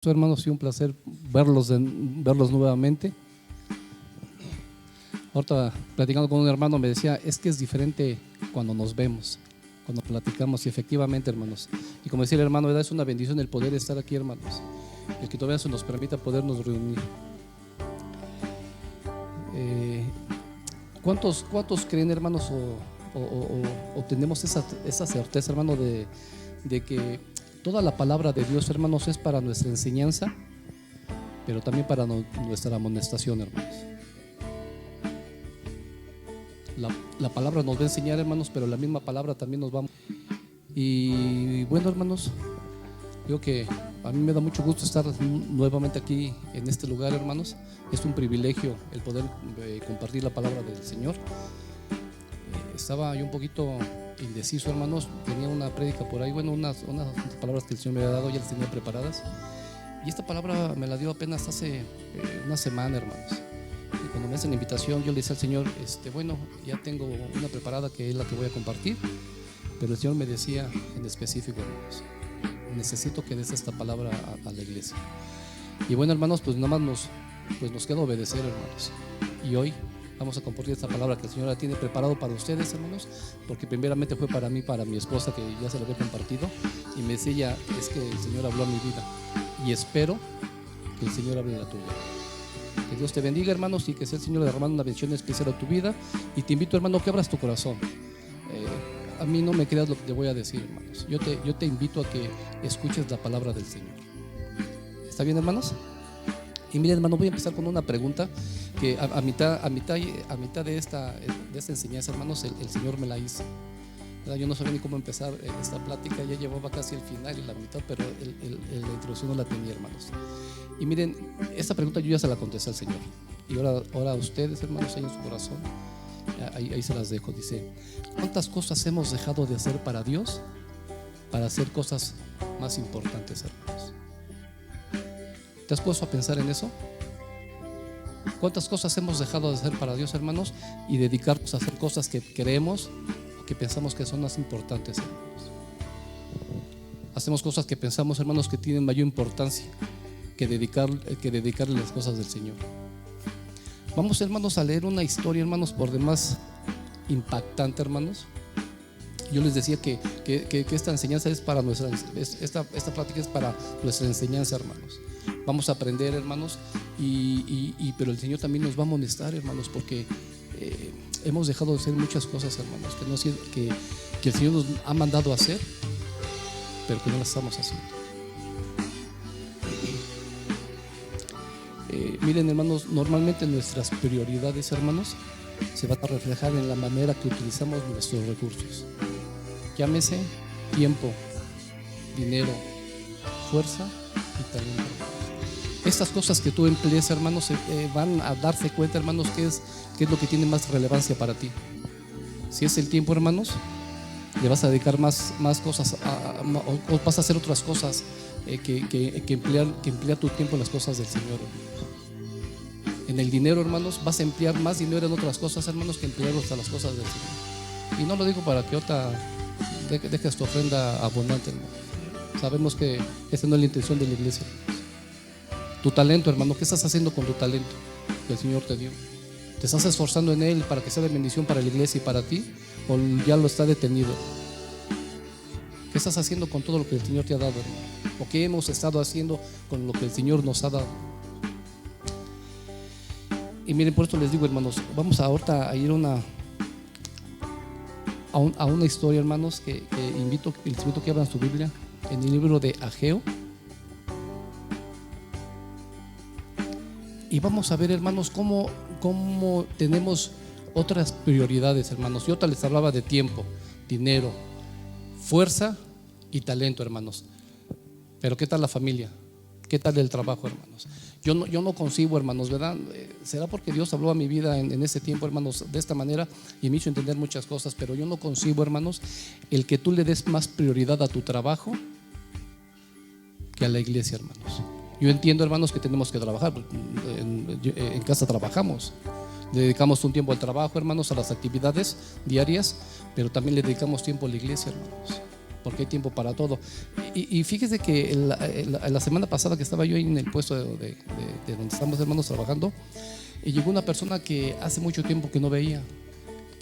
Hermanos, y un placer verlos nuevamente. Ahorita platicando con un hermano me decía, es que es diferente cuando nos vemos, cuando platicamos, y efectivamente, hermanos, y como decía el hermano, ¿verdad? Es una bendición el poder estar aquí, hermanos, el que todavía se nos permita podernos reunir. ¿Cuántos creen, hermanos, o tenemos esa certeza, hermano, de que toda la palabra de Dios, hermanos, es para nuestra enseñanza, pero también para nuestra amonestación, hermanos? La palabra nos va a enseñar, hermanos, pero la misma palabra también nos va. Y bueno, hermanos, digo que a mí me da mucho gusto estar nuevamente aquí en este lugar, hermanos. Es un privilegio el poder compartir la palabra del Señor. Estaba yo un poquito indeciso, hermanos. Tenía una prédica por ahí, bueno, unas palabras que el Señor me había dado, ya las tenía preparadas. Y esta palabra me la dio apenas hace una semana, hermanos. Y cuando me hacen la invitación, yo le decía al Señor, bueno, ya tengo una preparada que es la que voy a compartir. Pero el Señor me decía en específico, hermanos, necesito que des esta palabra a la iglesia. Y bueno, hermanos, pues nada más nos queda obedecer, hermanos. Y hoy vamos a compartir esta palabra que el Señor la tiene preparado para ustedes, hermanos, porque primeramente fue para mí, para mi esposa, que ya se la había compartido, y me decía, es que el Señor habló a mi vida, y espero que el Señor hable a la tuya. Que Dios te bendiga, hermanos, y que sea el Señor derramando una bendición especial a tu vida. Y te invito, hermano, que abras tu corazón. A mí no me creas lo que te voy a decir, hermanos. Yo te invito a que escuches la palabra del Señor. ¿Está bien, hermanos? Y miren, hermano, voy a empezar con una pregunta que a mitad de esta enseñanza, hermanos, el Señor me la hizo. Yo no sabía ni cómo empezar esta plática, ya llevaba casi el final y la mitad, pero la introducción no la tenía, hermanos. Y miren, esta pregunta yo ya se la contesté al Señor. Y ahora ustedes, hermanos, ahí en su corazón, ahí se las dejo. Dice, ¿cuántas cosas hemos dejado de hacer para Dios para hacer cosas más importantes, hermanos? ¿Te has puesto a pensar en eso? ¿Cuántas cosas hemos dejado de hacer para Dios, hermanos, y dedicarnos a hacer cosas que creemos o que pensamos que son más importantes, hermanos? Hacemos cosas que pensamos, hermanos, que tienen mayor importancia que dedicarle las cosas del Señor. Vamos, hermanos, a leer una historia, hermanos, por demás impactante, hermanos. Yo les decía que esta enseñanza es para esta plática es para nuestra enseñanza, hermanos. Vamos a aprender, hermanos, pero el Señor también nos va a amonestar, hermanos, porque hemos dejado de hacer muchas cosas, hermanos, que el Señor nos ha mandado a hacer, pero que no las estamos haciendo. Miren, hermanos, normalmente nuestras prioridades, hermanos, se van a reflejar en la manera que utilizamos nuestros recursos. Llámese tiempo, dinero, fuerza y talento. Estas cosas que tú emplees, hermanos, van a darse cuenta, hermanos, qué es lo que tiene más relevancia para ti. Si es el tiempo, hermanos, le vas a dedicar más cosas o vas a hacer otras cosas que emplear tu tiempo en las cosas del Señor, hermanos. En el dinero, hermanos, vas a emplear más dinero en otras cosas, hermanos, que emplearlos a las cosas del Señor. Y no lo digo para que dejes tu ofrenda abundante, hermano. Sabemos que esa no es la intención de la iglesia. Tu talento, hermano, ¿qué estás haciendo con tu talento que el Señor te dio? ¿Te estás esforzando en él para que sea de bendición para la iglesia y para ti? ¿O ya lo está detenido? ¿Qué estás haciendo con todo lo que el Señor te ha dado, hermano? ¿O qué hemos estado haciendo con lo que el Señor nos ha dado? Y miren, por esto les digo, hermanos, vamos ahorita a ir a una historia, hermanos, que les invito que abran su Biblia en el libro de Ageo. Y vamos a ver, hermanos, cómo tenemos otras prioridades, hermanos. Yo les hablaba de tiempo, dinero, fuerza y talento, hermanos. Pero ¿qué tal la familia? ¿Qué tal el trabajo, hermanos? Yo no concibo, hermanos, ¿verdad? Será porque Dios habló a mi vida en ese tiempo, hermanos, de esta manera, y me hizo entender muchas cosas, pero yo no concibo, hermanos, el que tú le des más prioridad a tu trabajo que a la iglesia, hermanos. Yo entiendo, hermanos, que tenemos que trabajar. En casa trabajamos, le dedicamos un tiempo al trabajo, hermanos, a las actividades diarias, pero también le dedicamos tiempo a la iglesia, hermanos. porque hay tiempo para todo. Y fíjese que la semana pasada que estaba yo ahí en el puesto de donde estamos hermanos trabajando, y llegó una persona que hace mucho tiempo que no veía,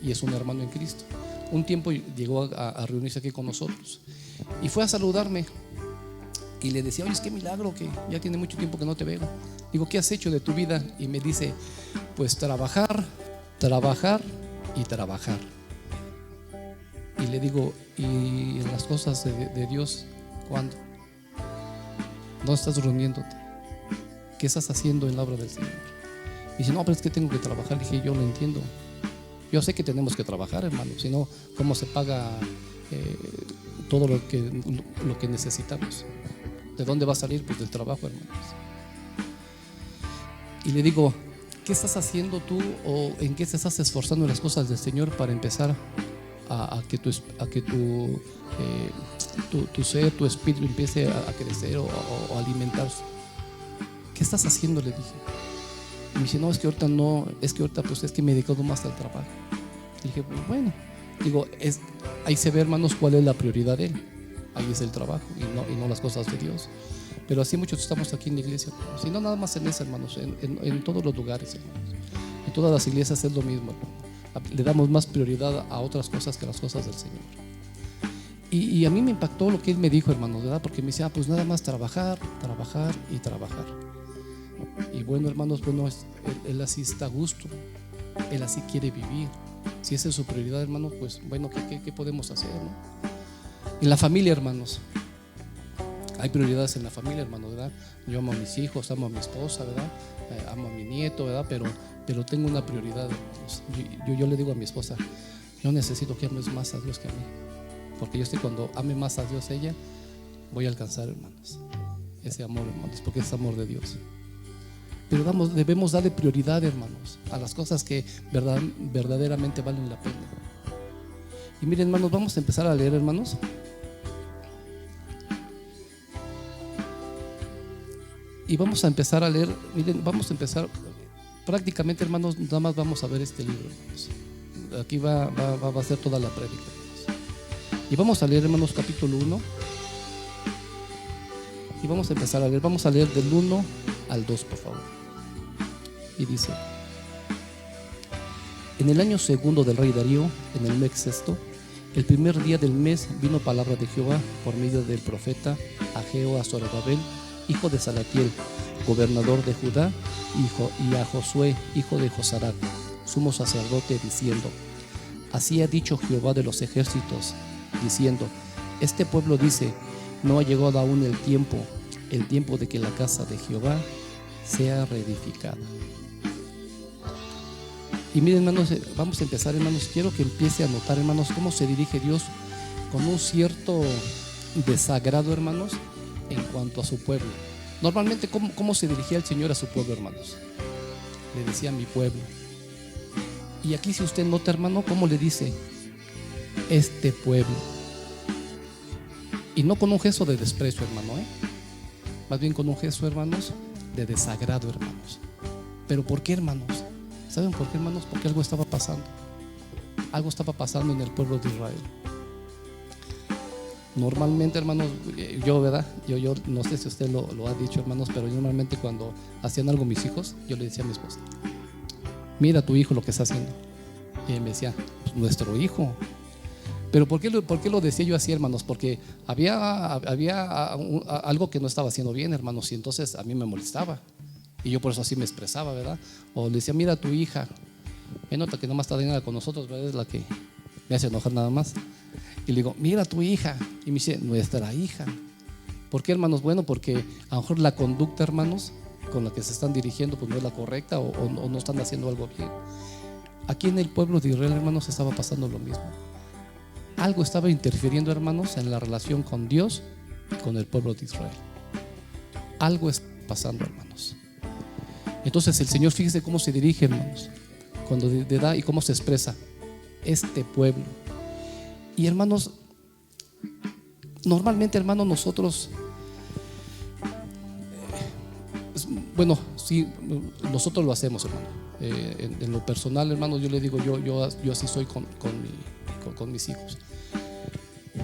y es un hermano en Cristo. Un tiempo llegó a reunirse aquí con nosotros y fue a saludarme y le decía: oye, es que milagro que ya tiene mucho tiempo que no te veo. Digo: ¿qué has hecho de tu vida? Y me dice: pues trabajar, trabajar y trabajar. Y le digo: ¿y en las cosas de Dios cuándo? ¿No estás reuniéndote? ¿Qué estás haciendo en la obra del Señor? Y dice: no, pero es que tengo que trabajar. Le dije: yo lo entiendo. Yo sé que tenemos que trabajar, hermano. Si no, ¿cómo se paga todo lo que necesitamos? ¿De dónde va a salir? Pues del trabajo, hermanos. Y le digo: ¿qué estás haciendo tú o en qué te estás esforzando en las cosas del Señor para empezar a que tu ser, tu espíritu empiece a crecer o alimentarse? ¿Qué estás haciendo? Le dije. Y me dice: no, es que ahorita no, es que ahorita pues es que me he dedicado más al trabajo. Y dije: pues bueno, digo, ahí se ve, hermanos, cuál es la prioridad de él. Ahí es el trabajo y no las cosas de Dios. Pero así muchos estamos aquí en la iglesia, hermanos. Y no nada más en esa, hermanos, en todos los lugares, hermanos. En todas las iglesias es lo mismo, hermanos. Le damos más prioridad a otras cosas que a las cosas del Señor. Y a mí me impactó lo que él me dijo, hermanos, ¿verdad? Porque me decía: pues nada más trabajar, trabajar y trabajar. Y bueno, hermanos, bueno, él así está a gusto, él así quiere vivir. Si esa es su prioridad, hermanos, pues bueno, ¿qué podemos hacer, no? En la familia, hermanos, hay prioridades en la familia, hermanos, ¿verdad? Yo amo a mis hijos, amo a mi esposa, ¿verdad? Amo a mi nieto, ¿verdad? Pero tengo una prioridad, hermanos. Yo le digo a mi esposa: yo necesito que ames más a Dios que a mí, porque yo sé que cuando ame más a Dios ella, voy a alcanzar, hermanos, ese amor, hermanos, porque es amor de Dios. Pero debemos darle prioridad, hermanos, a las cosas que verdaderamente valen la pena. Y miren, hermanos, vamos a empezar a leer, hermanos. Y vamos a empezar a leer, miren, vamos a empezar prácticamente, hermanos, nada más vamos a ver este libro, hermanos. Aquí va a ser toda la prédica, hermanos. Y vamos a leer, hermanos, capítulo 1. Y vamos a empezar a leer, vamos a leer del 1 al 2, por favor. Y dice: en el año segundo del rey Darío, en el mes sexto, el primer día del mes, vino palabra de Jehová por medio del profeta Ageo a Zorobabel, hijo de Salatiel, gobernador de Judá, y a Josué, hijo de Josadac, sumo sacerdote, diciendo: así ha dicho Jehová de los ejércitos, diciendo: este pueblo dice, no ha llegado aún el tiempo de que la casa de Jehová sea reedificada. Y miren, hermanos, vamos a empezar, hermanos. Quiero que empiece a notar, hermanos, cómo se dirige Dios con un cierto desagrado, hermanos, en cuanto a su pueblo. Normalmente, ¿cómo se dirigía el Señor a su pueblo, hermanos? Le decía: mi pueblo. Y aquí, si usted nota, hermano, cómo le dice: este pueblo. Y no con un gesto de desprecio, hermano, más bien con un gesto, hermanos, de desagrado, hermanos. ¿Pero por qué, hermanos? ¿Saben por qué, hermanos? Porque algo estaba pasando. Algo estaba pasando en el pueblo de Israel. Normalmente, hermanos, yo, ¿verdad? Yo no sé si usted lo ha dicho, hermanos, pero yo normalmente cuando hacían algo mis hijos, yo le decía a mi esposa: mira a tu hijo lo que está haciendo. Y él me decía: pues, nuestro hijo. Pero ¿por qué lo decía yo así, hermanos? Porque había algo que no estaba haciendo bien, hermanos, y entonces a mí me molestaba. Y yo por eso así me expresaba, ¿verdad? O le decía: mira a tu hija. Me nota que no más está dignada con nosotros, ¿verdad? Es la que me hace enojar nada más. Y le digo: mira a tu hija. Y me dice: nuestra hija. ¿Por qué, hermanos? Bueno, porque a lo mejor la conducta, hermanos, con la que se están dirigiendo, pues no es la correcta o no están haciendo algo bien. Aquí en el pueblo de Israel, hermanos, estaba pasando lo mismo. Algo estaba interfiriendo, hermanos, en la relación con Dios y con el pueblo de Israel. Algo está pasando, hermanos. Entonces el Señor, fíjese cómo se dirige, hermanos, cuando da y cómo se expresa: este pueblo. Y, hermanos, normalmente, hermanos, nosotros, bueno, sí, nosotros lo hacemos, hermano. En lo personal, hermanos, yo le digo, yo así soy con mis hijos.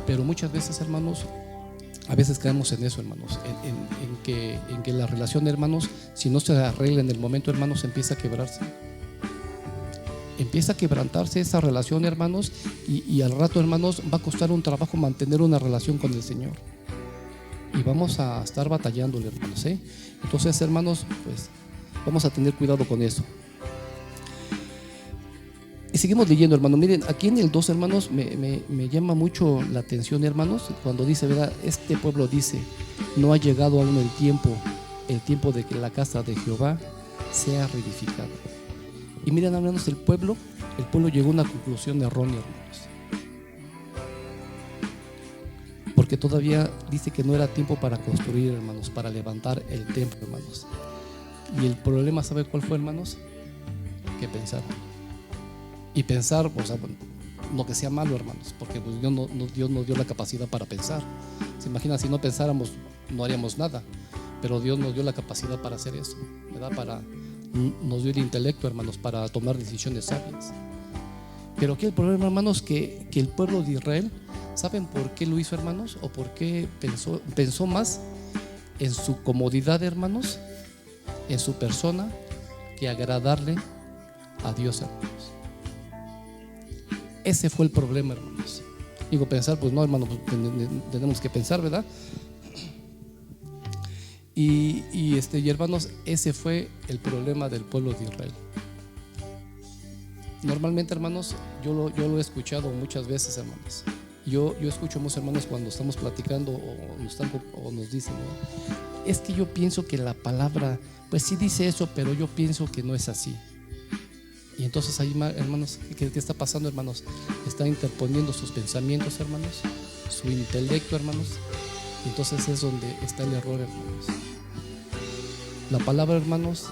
Pero muchas veces, hermanos, a veces caemos en eso, hermanos, en que la relación, hermanos, si no se arregla en el momento, hermanos, empieza a quebrarse. Empieza a quebrantarse esa relación, hermanos, y al rato, hermanos, va a costar un trabajo mantener una relación con el Señor. Y vamos a estar batallándole, hermanos, ¿eh? Entonces, hermanos, pues vamos a tener cuidado con eso. Y seguimos leyendo, hermanos. Miren, aquí en el 2, hermanos, me llama mucho la atención, hermanos, cuando dice, ¿verdad? Este pueblo dice: no ha llegado aún el tiempo de que la casa de Jehová sea reedificada. Y miren, hermanos, el pueblo llegó a una conclusión errónea, hermanos, porque todavía dice que no era tiempo para construir, hermanos, para levantar el templo, hermanos. Y el problema, ¿sabe cuál fue, hermanos? Que pensaron. Y pensar, o sea, no que sea malo, hermanos, porque pues Dios nos dio la capacidad para pensar. Se imagina, si no pensáramos, no haríamos nada. Pero Dios nos dio la capacidad para hacer eso, ¿verdad? Nos dio el intelecto, hermanos, para tomar decisiones sabias. Pero aquí el problema, hermanos, que el pueblo de Israel, ¿saben por qué lo hizo, hermanos? ¿O por qué pensó más en su comodidad, hermanos, en su persona, que agradarle a Dios, hermanos? Ese fue el problema, hermanos. Digo, pensar, pues no, hermanos, tenemos que pensar, ¿verdad? Y hermanos, ese fue el problema del pueblo de Israel. Normalmente, hermanos, yo lo he escuchado muchas veces, hermanos. Yo escucho a muchos hermanos cuando estamos platicando o nos dicen, ¿no? Es que yo pienso que la palabra, pues sí dice eso, pero yo pienso que no es así. Y entonces ahí, hermanos, ¿qué está pasando, hermanos? Está interponiendo sus pensamientos, hermanos, su intelecto, hermanos. Y entonces es donde está el error, hermanos. La palabra, hermanos,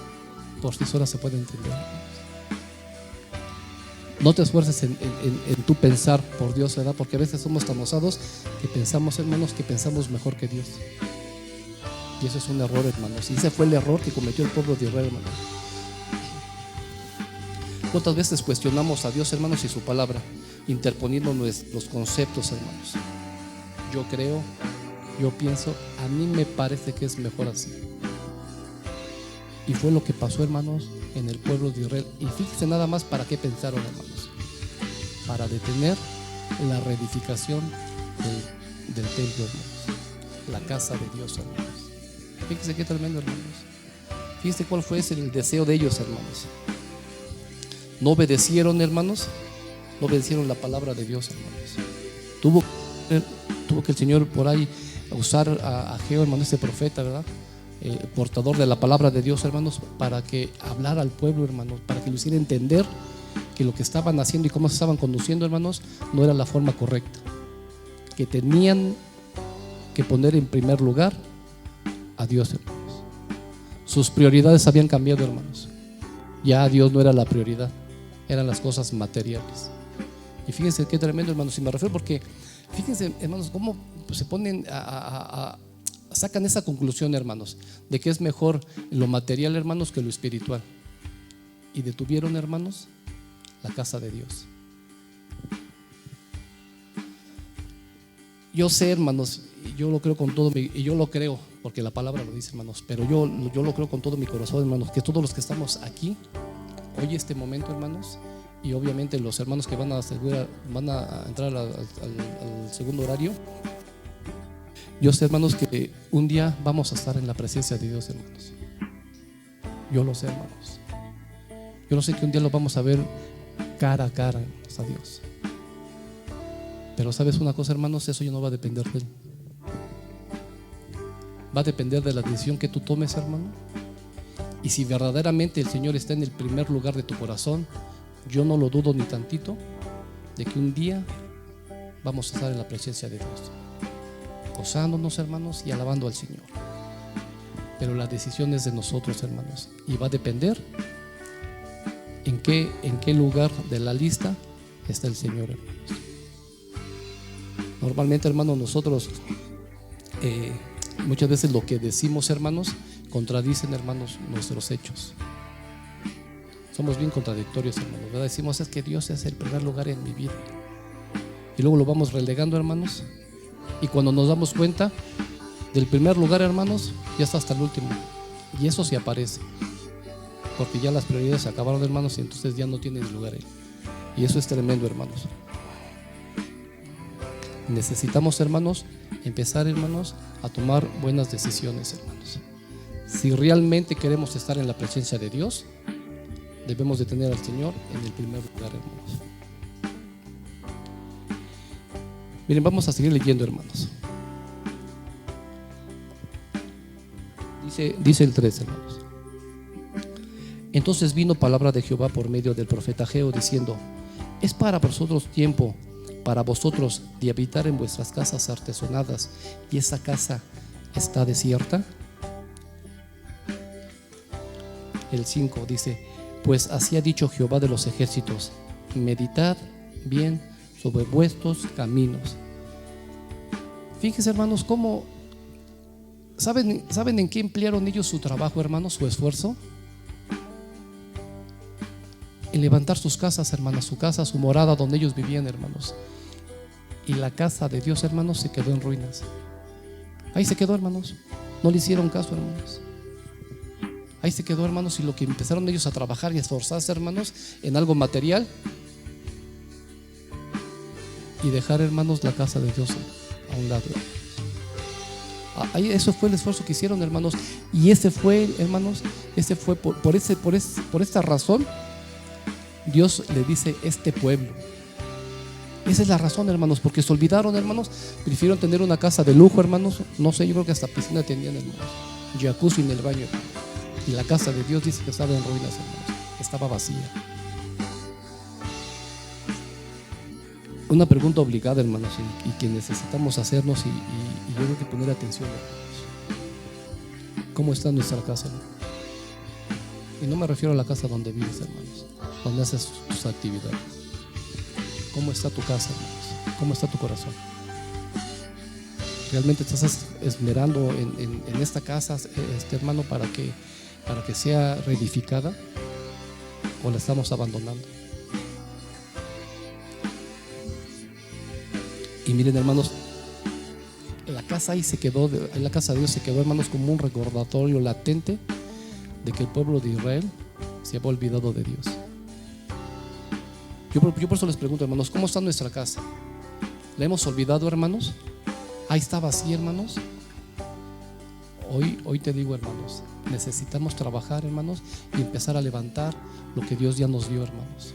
por sí sola se puede entender. No te esfuerces en tu pensar por Dios, ¿verdad? Porque a veces somos tan osados que pensamos, hermanos, que pensamos mejor que Dios. Y eso es un error, hermanos. Y ese fue el error que cometió el pueblo de Israel, hermanos. ¿Cuántas veces cuestionamos a Dios, hermanos, y su palabra, interponiendo los conceptos, hermanos? Yo creo, yo pienso, a mí me parece que es mejor así. Y fue lo que pasó, hermanos, en el pueblo de Israel. Y fíjense nada más para qué pensaron, hermanos: para detener la reedificación del templo, hermanos, la casa de Dios, hermanos. Fíjense qué tremendo, hermanos. Fíjense cuál fue el deseo de ellos, hermanos. No obedecieron, hermanos, no obedecieron la palabra de Dios, hermanos. Tuvo que el Señor por ahí usar a Ageo, hermano, este profeta, ¿verdad? Portador de la palabra de Dios, hermanos, para que hablara al pueblo, hermanos, para que lo hiciera entender que lo que estaban haciendo y cómo se estaban conduciendo, hermanos, no era la forma correcta, que tenían que poner en primer lugar a Dios, hermanos. Sus prioridades habían cambiado, hermanos. Ya Dios no era la prioridad, eran las cosas materiales. Y fíjense qué tremendo, hermanos, si me refiero, porque fíjense, hermanos, cómo se ponen sacan esa conclusión, hermanos, de que es mejor lo material, hermanos, que lo espiritual. Y detuvieron, hermanos, la casa de Dios. Yo sé, hermanos, yo lo creo con todo y yo lo creo porque la palabra lo dice, hermanos, pero yo lo creo con todo mi corazón, hermanos, que todos los que estamos aquí hoy, este momento, hermanos, y obviamente los hermanos que van a entrar al segundo horario, yo sé, hermanos, que un día vamos a estar en la presencia de Dios, hermanos. Yo lo sé, hermanos. Yo lo sé que un día lo vamos a ver cara a cara, hermanos, a Dios. Pero ¿sabes una cosa, hermanos? Eso ya no va a depender de Él. Va a depender de la decisión que tú tomes, hermano. Y si verdaderamente el Señor está en el primer lugar de tu corazón, yo no lo dudo ni tantito de que un día vamos a estar en la presencia de Dios, gozándonos, hermanos, y alabando al Señor. Pero la decisión es de nosotros, hermanos, y va a depender en qué lugar de la lista está el Señor, hermanos. Normalmente, hermanos, nosotros muchas veces lo que decimos, hermanos, contradicen, hermanos, nuestros hechos. Somos bien contradictorios, hermanos, ¿verdad? Decimos: es que Dios es el primer lugar en mi vida. y luego lo vamos relegando, hermanos, y cuando nos damos cuenta del primer lugar, hermanos, ya está hasta el último, y eso sí aparece, porque ya las prioridades se acabaron, hermanos, y entonces ya no tienen lugar ahí. Y eso es tremendo, hermanos. Necesitamos, hermanos, empezar, hermanos, a tomar buenas decisiones, hermanos. Si realmente queremos estar en la presencia de Dios, debemos de tener al Señor en el primer lugar, hermanos. Miren, vamos a seguir leyendo, hermanos. Dice el 3, hermanos. Entonces vino palabra de Jehová por medio del profeta Ageo, diciendo: es para vosotros tiempo, para vosotros, de habitar en vuestras casas artesonadas, y esa casa está desierta. El 5 dice: pues así ha dicho Jehová de los ejércitos, meditad bien sobre vuestros caminos. Fíjense, hermanos, cómo ¿saben en qué emplearon ellos su trabajo, hermanos, su esfuerzo? En levantar sus casas, hermanos, su casa, su morada donde ellos vivían, hermanos. Y la casa de Dios, hermanos, se quedó en ruinas. Ahí se quedó, hermanos. No le hicieron caso, hermanos. Ahí se quedó, hermanos. Y lo que empezaron ellos a trabajar y a esforzarse, hermanos, en algo material, y dejar, hermanos, la casa de Dios a un lado. Ahí, eso fue el esfuerzo que hicieron, hermanos. Y ese fue, hermanos, por esta razón Dios le dice este pueblo. Esa es la razón, hermanos, porque se olvidaron, hermanos. Prefirieron tener una casa de lujo, hermanos. No sé, yo creo que hasta piscina tenían, hermanos, jacuzzi en el baño, hermanos. Y la casa de Dios dice que estaba en ruinas, hermanos. Estaba vacía. Una pregunta obligada, hermanos, y que necesitamos hacernos, y yo creo que poner atención, hermanos. ¿Cómo está nuestra casa, hermanos? Y no me refiero a la casa donde vives, hermanos, donde haces tus actividades. ¿Cómo está tu casa, hermanos? ¿Cómo está tu corazón? ¿Realmente te estás esmerando en esta casa, hermano, para que sea reedificada, o la estamos abandonando? Y miren, hermanos, la casa ahí se quedó, la casa de Dios se quedó, hermanos, como un recordatorio latente de que el pueblo de Israel se había olvidado de Dios. Yo por eso les pregunto, hermanos, ¿cómo está nuestra casa? ¿La hemos olvidado, hermanos? Ahí está vacía, hermanos. Hoy te digo, hermanos, necesitamos trabajar, hermanos, y empezar a levantar lo que Dios ya nos dio, hermanos.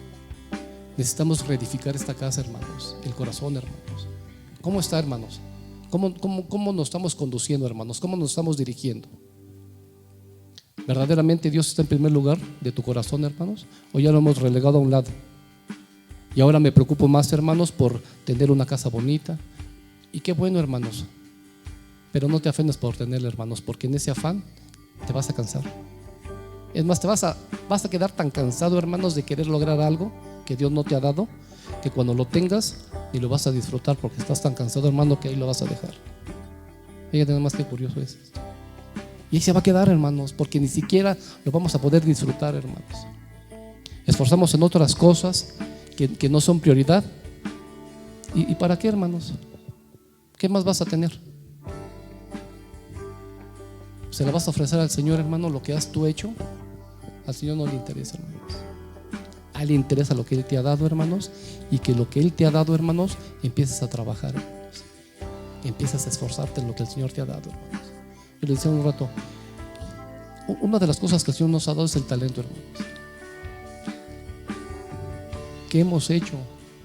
Necesitamos reedificar esta casa, hermanos, el corazón, hermanos. ¿Cómo está, hermanos? ¿Cómo nos estamos conduciendo, hermanos? ¿Cómo nos estamos dirigiendo? ¿Verdaderamente Dios está en primer lugar de tu corazón, hermanos? ¿O ya lo hemos relegado a un lado? Y ahora me preocupo más, hermanos, por tener una casa bonita. Y qué bueno, hermanos. Pero no te afanes por tenerla, hermanos, porque en ese afán te vas a cansar. Es más, vas a quedar tan cansado, hermanos, de querer lograr algo que Dios no te ha dado, que cuando lo tengas ni lo vas a disfrutar, porque estás tan cansado, hermano, que ahí lo vas a dejar. Fíjate nada más que curioso es esto. Y ahí se va a quedar, hermanos, porque ni siquiera lo vamos a poder disfrutar, hermanos. Esforzamos en otras cosas que no son prioridad. ¿Y para qué, hermanos? ¿Qué más vas a tener? ¿Se la vas a ofrecer al Señor, hermano, lo que has tú hecho? Al Señor no le interesa, hermanos. A Él le interesa lo que Él te ha dado, hermanos, y que lo que Él te ha dado, hermanos, empieces a trabajar, hermanos. Empiezas a esforzarte en lo que el Señor te ha dado, hermanos. Yo les decía un rato, una de las cosas que el Señor nos ha dado es el talento, hermanos. ¿Qué hemos hecho?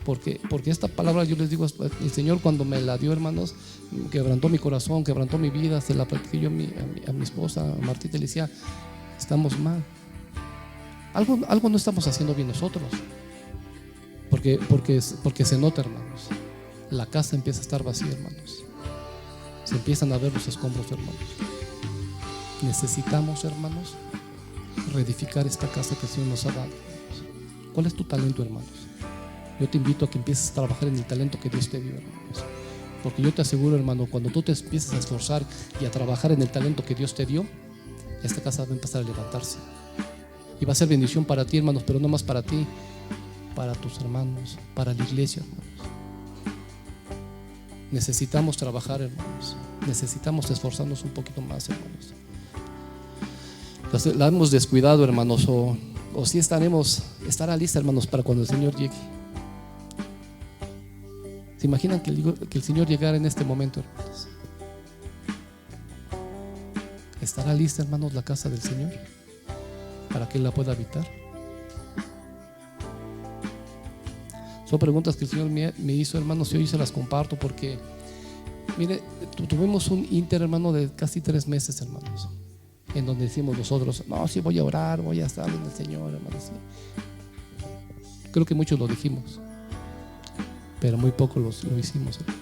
Porque esta palabra, yo les digo, el Señor cuando me la dio, hermanos, quebrantó mi corazón, quebrantó mi vida. Se la platiqué yo a mi esposa, a Martita, le decía, estamos mal. Algo no estamos haciendo bien nosotros. Porque se nota, hermanos. La casa empieza a estar vacía, hermanos. Se empiezan a ver los escombros, hermanos. Necesitamos, hermanos, reedificar esta casa que el Señor nos ha dado, hermanos. ¿Cuál es tu talento, hermanos? Yo te invito a que empieces a trabajar en el talento que Dios te dio, hermanos. Porque yo te aseguro, hermano, cuando tú te empieces a esforzar y a trabajar en el talento que Dios te dio, esta casa va a empezar a levantarse. Y va a ser bendición para ti, hermanos, pero no más para ti, para tus hermanos, para la iglesia, hermanos. necesitamos trabajar, hermanos. Necesitamos esforzarnos un poquito más, hermanos. La hemos descuidado, hermanos, o sí estará lista, hermanos, para cuando el Señor llegue. ¿Se imaginan que el Señor llegara en este momento, hermanos? ¿Estará lista, hermanos, la casa del Señor para que Él la pueda habitar? Son preguntas que el Señor me hizo, hermanos, y hoy se las comparto porque, mire, tuvimos un inter, hermano, de casi 3 meses, hermanos, en donde decimos nosotros, no, sí voy a orar, voy a estar en el Señor, hermanos. Sí. Creo que muchos lo dijimos, pero muy poco lo hicimos, hermano.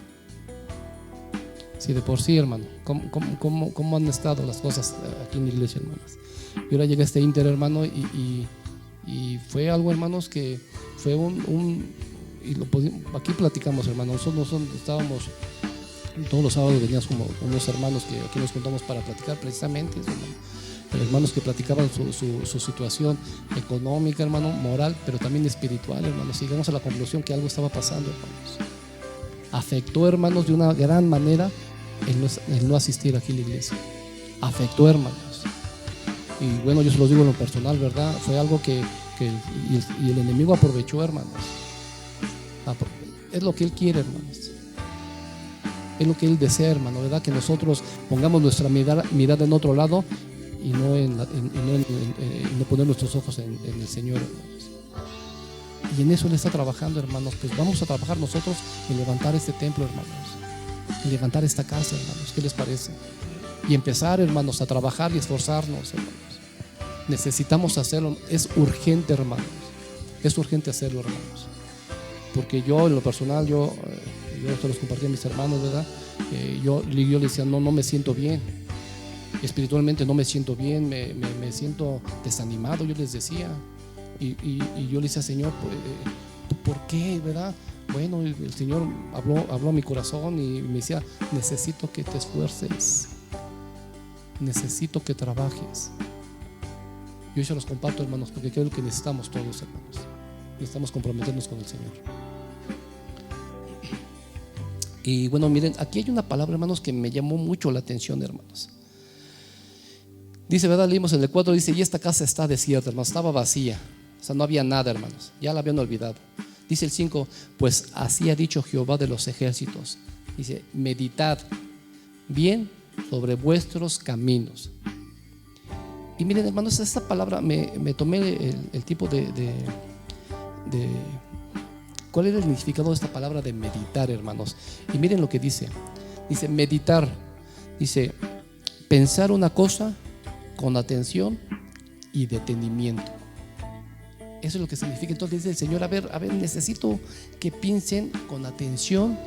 Sí, de por sí, hermano, ¿cómo han estado las cosas aquí en la iglesia, hermanos? Y ahora llega este inter, hermano, y fue algo, hermanos, que fue aquí platicamos, hermanos. Nosotros estábamos todos los sábados, veníamos como unos hermanos que aquí nos juntamos para platicar precisamente, hermanos que platicaban su situación económica, hermano, moral, pero también espiritual, hermanos. Llegamos a la conclusión que algo estaba pasando, hermanos. Afectó, hermanos, de una gran manera el no asistir aquí a la iglesia. Afectó, hermanos. Y bueno, yo se los digo en lo personal, ¿verdad? Fue algo que el enemigo aprovechó, hermanos. Es lo que él quiere, hermanos. Es lo que él desea, hermano, ¿verdad? Que nosotros pongamos nuestra mirada en otro lado y no poner nuestros ojos en el Señor, hermanos. Y en eso Él está trabajando, hermanos. Pues vamos a trabajar nosotros en levantar este templo, hermanos, en levantar esta casa, hermanos. ¿Qué les parece? Y empezar, hermanos, a trabajar y esforzarnos, hermanos. Necesitamos hacerlo. Es urgente, hermanos. Es urgente hacerlo, hermanos. Porque yo, en lo personal, yo se los compartí a mis hermanos, ¿verdad? Yo le decía, no me siento bien. Espiritualmente no me siento bien, me siento desanimado, yo les decía. Y yo le decía, Señor, ¿por qué, verdad? Bueno, el Señor habló a mi corazón y me decía, necesito que te esfuerces, necesito que trabajes. Yo se los comparto, hermanos, porque creo que necesitamos todos, hermanos. Necesitamos comprometernos con el Señor. Y bueno, miren, aquí hay una palabra, hermanos, que me llamó mucho la atención, hermanos. Dice, ¿verdad? Leímos en el 4, dice, y esta casa está desierta, hermanos, estaba vacía. O sea, no había nada, hermanos, ya la habían olvidado. Dice el 5, pues así ha dicho Jehová de los ejércitos. Dice, meditad bien sobre vuestros caminos. Y miren, hermanos, esta palabra me tomé el tipo de ¿cuál era el significado de esta palabra de meditar, hermanos? Y miren lo que dice. Dice, meditar. Dice, pensar una cosa con atención y detenimiento. Eso es lo que significa. Entonces dice el Señor, a ver, necesito que piensen con atención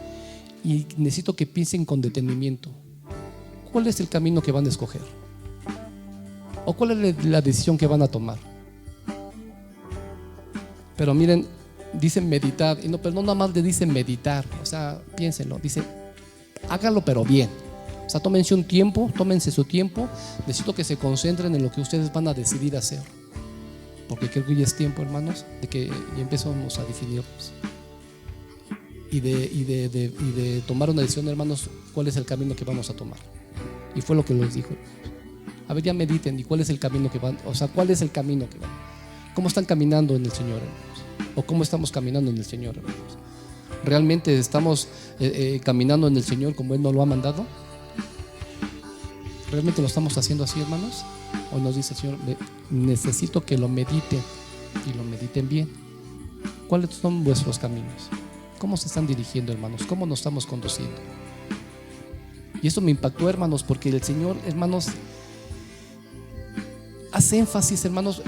y necesito que piensen con detenimiento. ¿Cuál es el camino que van a escoger? ¿O cuál es la decisión que van a tomar? Pero miren, dicen meditar, pero no nada más le dicen meditar, o sea, piénsenlo, dice, háganlo pero bien. O sea, tómense su tiempo. Necesito que se concentren en lo que ustedes van a decidir hacer, porque creo que ya es tiempo, hermanos, de que ya empezamos a definirnos y de tomar una decisión, hermanos, cuál es el camino que vamos a tomar. Y fue lo que les dijo. A ver, ya mediten, ¿y cuál es el camino que van? O sea, ¿cuál es el camino que van? ¿Cómo están caminando en el Señor, hermanos? ¿O cómo estamos caminando en el Señor, hermanos? ¿Realmente estamos caminando en el Señor como Él nos lo ha mandado? ¿Realmente lo estamos haciendo así, hermanos? Hoy nos dice el Señor, necesito que lo mediten y lo mediten bien. ¿Cuáles son vuestros caminos? ¿Cómo se están dirigiendo, hermanos? ¿Cómo nos estamos conduciendo? Y eso me impactó, hermanos, porque el Señor, hermanos, hace énfasis, hermanos.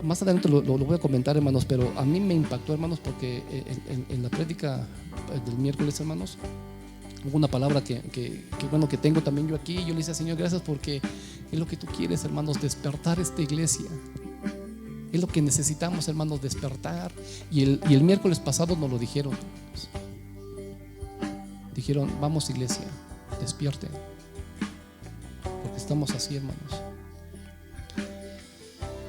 Más adelante lo voy a comentar, hermanos, pero a mí me impactó, hermanos, porque en la prédica del miércoles, hermanos, hubo una palabra que tengo también yo aquí. Yo le dije, Señor, gracias, porque es lo que tú quieres, hermanos, despertar esta iglesia. Es lo que necesitamos, hermanos, despertar. Y el miércoles pasado nos lo dijeron, hermanos. Dijeron, vamos, iglesia, despierten, porque estamos así, hermanos.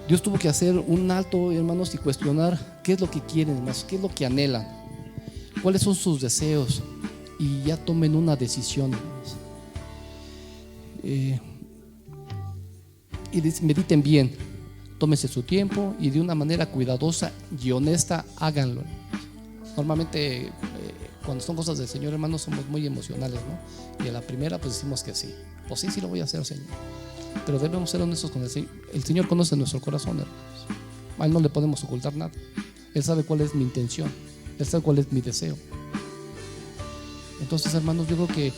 Dios tuvo que hacer un alto, hermanos, y cuestionar qué es lo que quieren, hermanos, qué es lo que anhelan, cuáles son sus deseos. y ya tomen una decisión, hermanos. Y mediten bien, tómense su tiempo y de una manera cuidadosa y honesta háganlo. Normalmente cuando son cosas del Señor, hermanos, somos muy emocionales, ¿no? Y a la primera pues decimos que sí, pues sí, sí lo voy a hacer, Señor. Pero debemos ser honestos con el Señor. El Señor conoce nuestro corazón, hermanos. A Él no le podemos ocultar nada. Él sabe cuál es mi intención, Él sabe cuál es mi deseo. Entonces, hermanos, yo creo que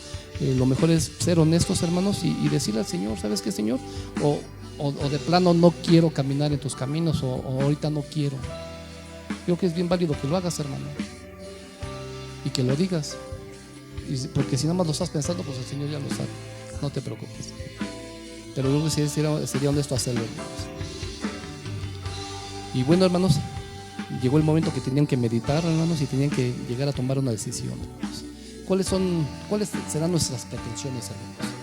lo mejor es ser honestos, hermanos, y decirle al Señor, ¿sabes qué, Señor? O de plano no quiero caminar en tus caminos, o ahorita no quiero. Yo creo que es bien válido que lo hagas, hermano, y que lo digas, porque si nada más lo estás pensando, pues el Señor ya lo sabe. No te preocupes. Pero yo creo que sería honesto hacerlo, hermanos. Y bueno, hermanos, llegó el momento que tenían que meditar, hermanos, y tenían que llegar a tomar una decisión, hermanos. ¿Cuáles serán nuestras pretensiones, hermanos?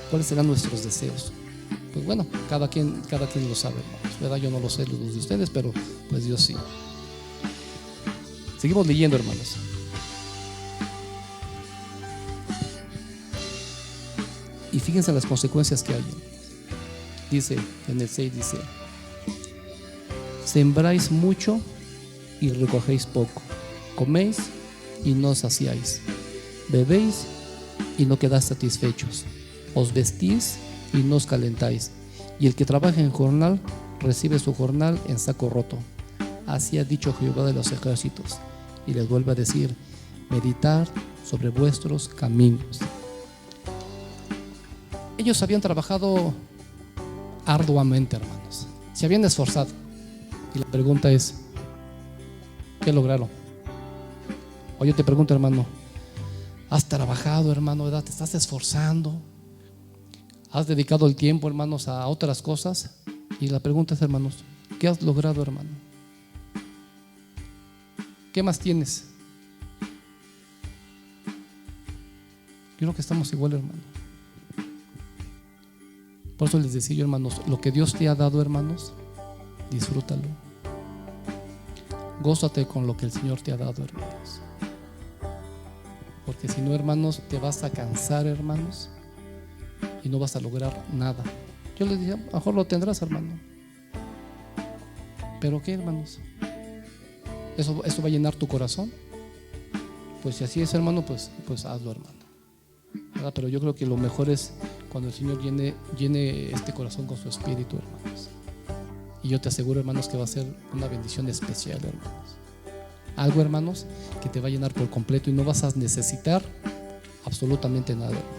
¿Cuáles serán nuestros deseos? Pues bueno, cada quien lo sabe, hermanos, ¿verdad? Yo no lo sé, los de ustedes, pero pues Dios sí. Seguimos leyendo, hermanos. Y fíjense las consecuencias que hay. Dice en el 6, dice: sembráis mucho y recogéis poco, coméis y no os saciáis, bebéis y no quedáis satisfechos, os vestís y no os calentáis, y el que trabaja en jornal recibe su jornal en saco roto. Así ha dicho Jehová de los ejércitos. Y les vuelve a decir: meditar sobre vuestros caminos. Ellos habían trabajado arduamente, hermanos, se habían esforzado, y la pregunta es: ¿qué lograron? O yo te pregunto, hermano, ¿has trabajado, hermano, verdad? ¿Te estás esforzando? ¿Has dedicado el tiempo, hermanos, a otras cosas? Y la pregunta es, hermanos, ¿qué has logrado, hermano? ¿Qué más tienes? Yo creo que estamos igual, hermano. Por eso les decía yo, hermanos, lo que Dios te ha dado, hermanos, disfrútalo. Gózate con lo que el Señor te ha dado, hermanos. Porque si no, hermanos, te vas a cansar, hermanos, y no vas a lograr nada. Yo les dije, a lo mejor lo tendrás, hermano. ¿Pero qué, hermanos? ¿Eso va a llenar tu corazón? Pues si así es, hermano, pues hazlo, hermano, ¿verdad? Pero yo creo que lo mejor es cuando el Señor llene este corazón con su espíritu, hermanos. Y yo te aseguro, hermanos, que va a ser una bendición especial, hermanos. Algo, hermanos, que te va a llenar por completo y no vas a necesitar absolutamente nada, hermanos.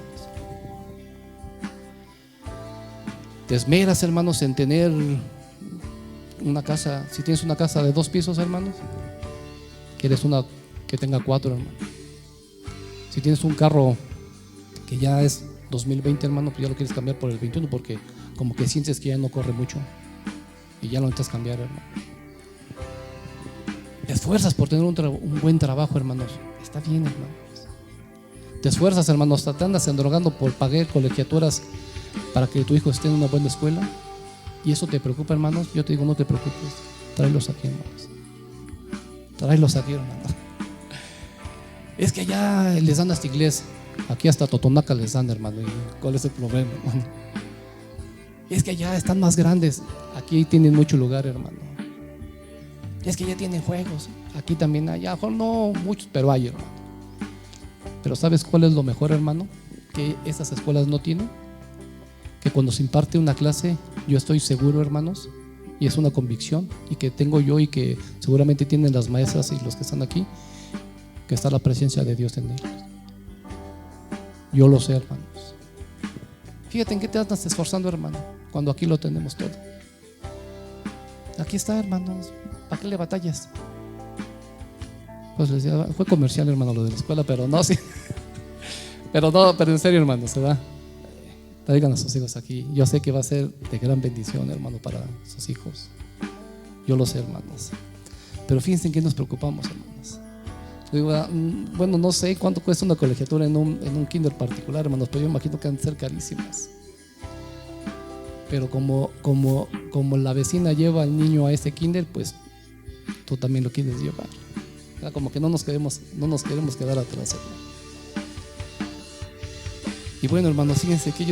Te esmeras, hermanos, en tener una casa. Si tienes una casa de 2 pisos, hermanos, quieres una que tenga 4, hermano. Si tienes un carro que ya es 2020, hermano, pues ya lo quieres cambiar por el 21, porque como que sientes que ya no corre mucho y ya lo necesitas cambiar, hermano. Te esfuerzas por tener un buen trabajo, hermanos. Está bien, hermanos. Te esfuerzas, hermanos, hasta te andas endrogando por pagar colegiaturas para que tu hijo esté en una buena escuela. Y eso te preocupa, hermanos. Yo te digo, no te preocupes. Tráelos aquí, hermanos. Tráelos aquí, hermanos. Es que allá les dan hasta inglés. Aquí hasta Totonaca les dan, hermano. ¿Cuál es el problema, hermano? Es que allá están más grandes. Aquí tienen mucho lugar, hermano. Es que ya tienen juegos. Aquí también hay. A lo mejor no muchos, pero hay, hermano. Pero ¿sabes cuál es lo mejor, hermano? Que esas escuelas no tienen. Que cuando se imparte una clase, yo estoy seguro, hermanos, y es una convicción, y que tengo yo y que seguramente tienen las maestras y los que están aquí, que está la presencia de Dios en ellos. Yo lo sé, hermanos. Fíjate en qué te andas esforzando, hermano, cuando aquí lo tenemos todo. Aquí está, hermanos. ¿Para qué le batallas? Pues les decía, fue comercial, hermano, lo de la escuela, pero no, sí. Pero en serio, hermanos, ¿verdad? Traigan a sus hijos aquí. Yo sé que va a ser de gran bendición, hermano, para sus hijos. Yo lo sé, hermanos. Pero fíjense en qué nos preocupamos, hermanos. Bueno, no sé cuánto cuesta una colegiatura en un kinder particular, hermanos, pero yo imagino que han de ser carísimas. Pero como la vecina lleva al niño a ese kinder, pues tú también lo quieres llevar. Como que no nos queremos quedar atrás, hermano. Y bueno, hermanos, fíjense que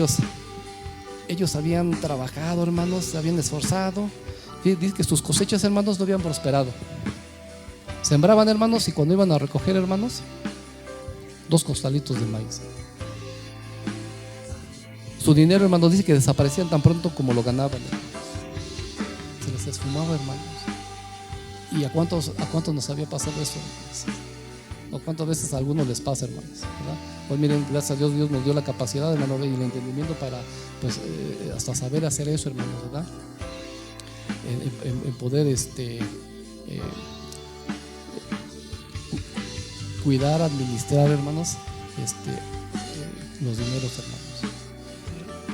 ellos habían trabajado, hermanos, se habían esforzado. Dice que sus cosechas, hermanos, no habían prosperado. Sembraban, hermanos, y cuando iban a recoger, hermanos, 2 costalitos de maíz. Su dinero, hermanos, dice que desaparecían tan pronto como lo ganaban, hermanos. Se les esfumaba, hermanos. ¿Y a cuántos nos había pasado eso, hermanos? ¿O cuántas veces a algunos les pasa, hermanos? ¿Verdad? Pues miren, gracias a Dios, Dios nos dio la capacidad, hermano, y el entendimiento para, pues, hasta saber hacer eso, hermanos, ¿verdad? En poder, cuidar, administrar, hermanos, los dineros, hermanos.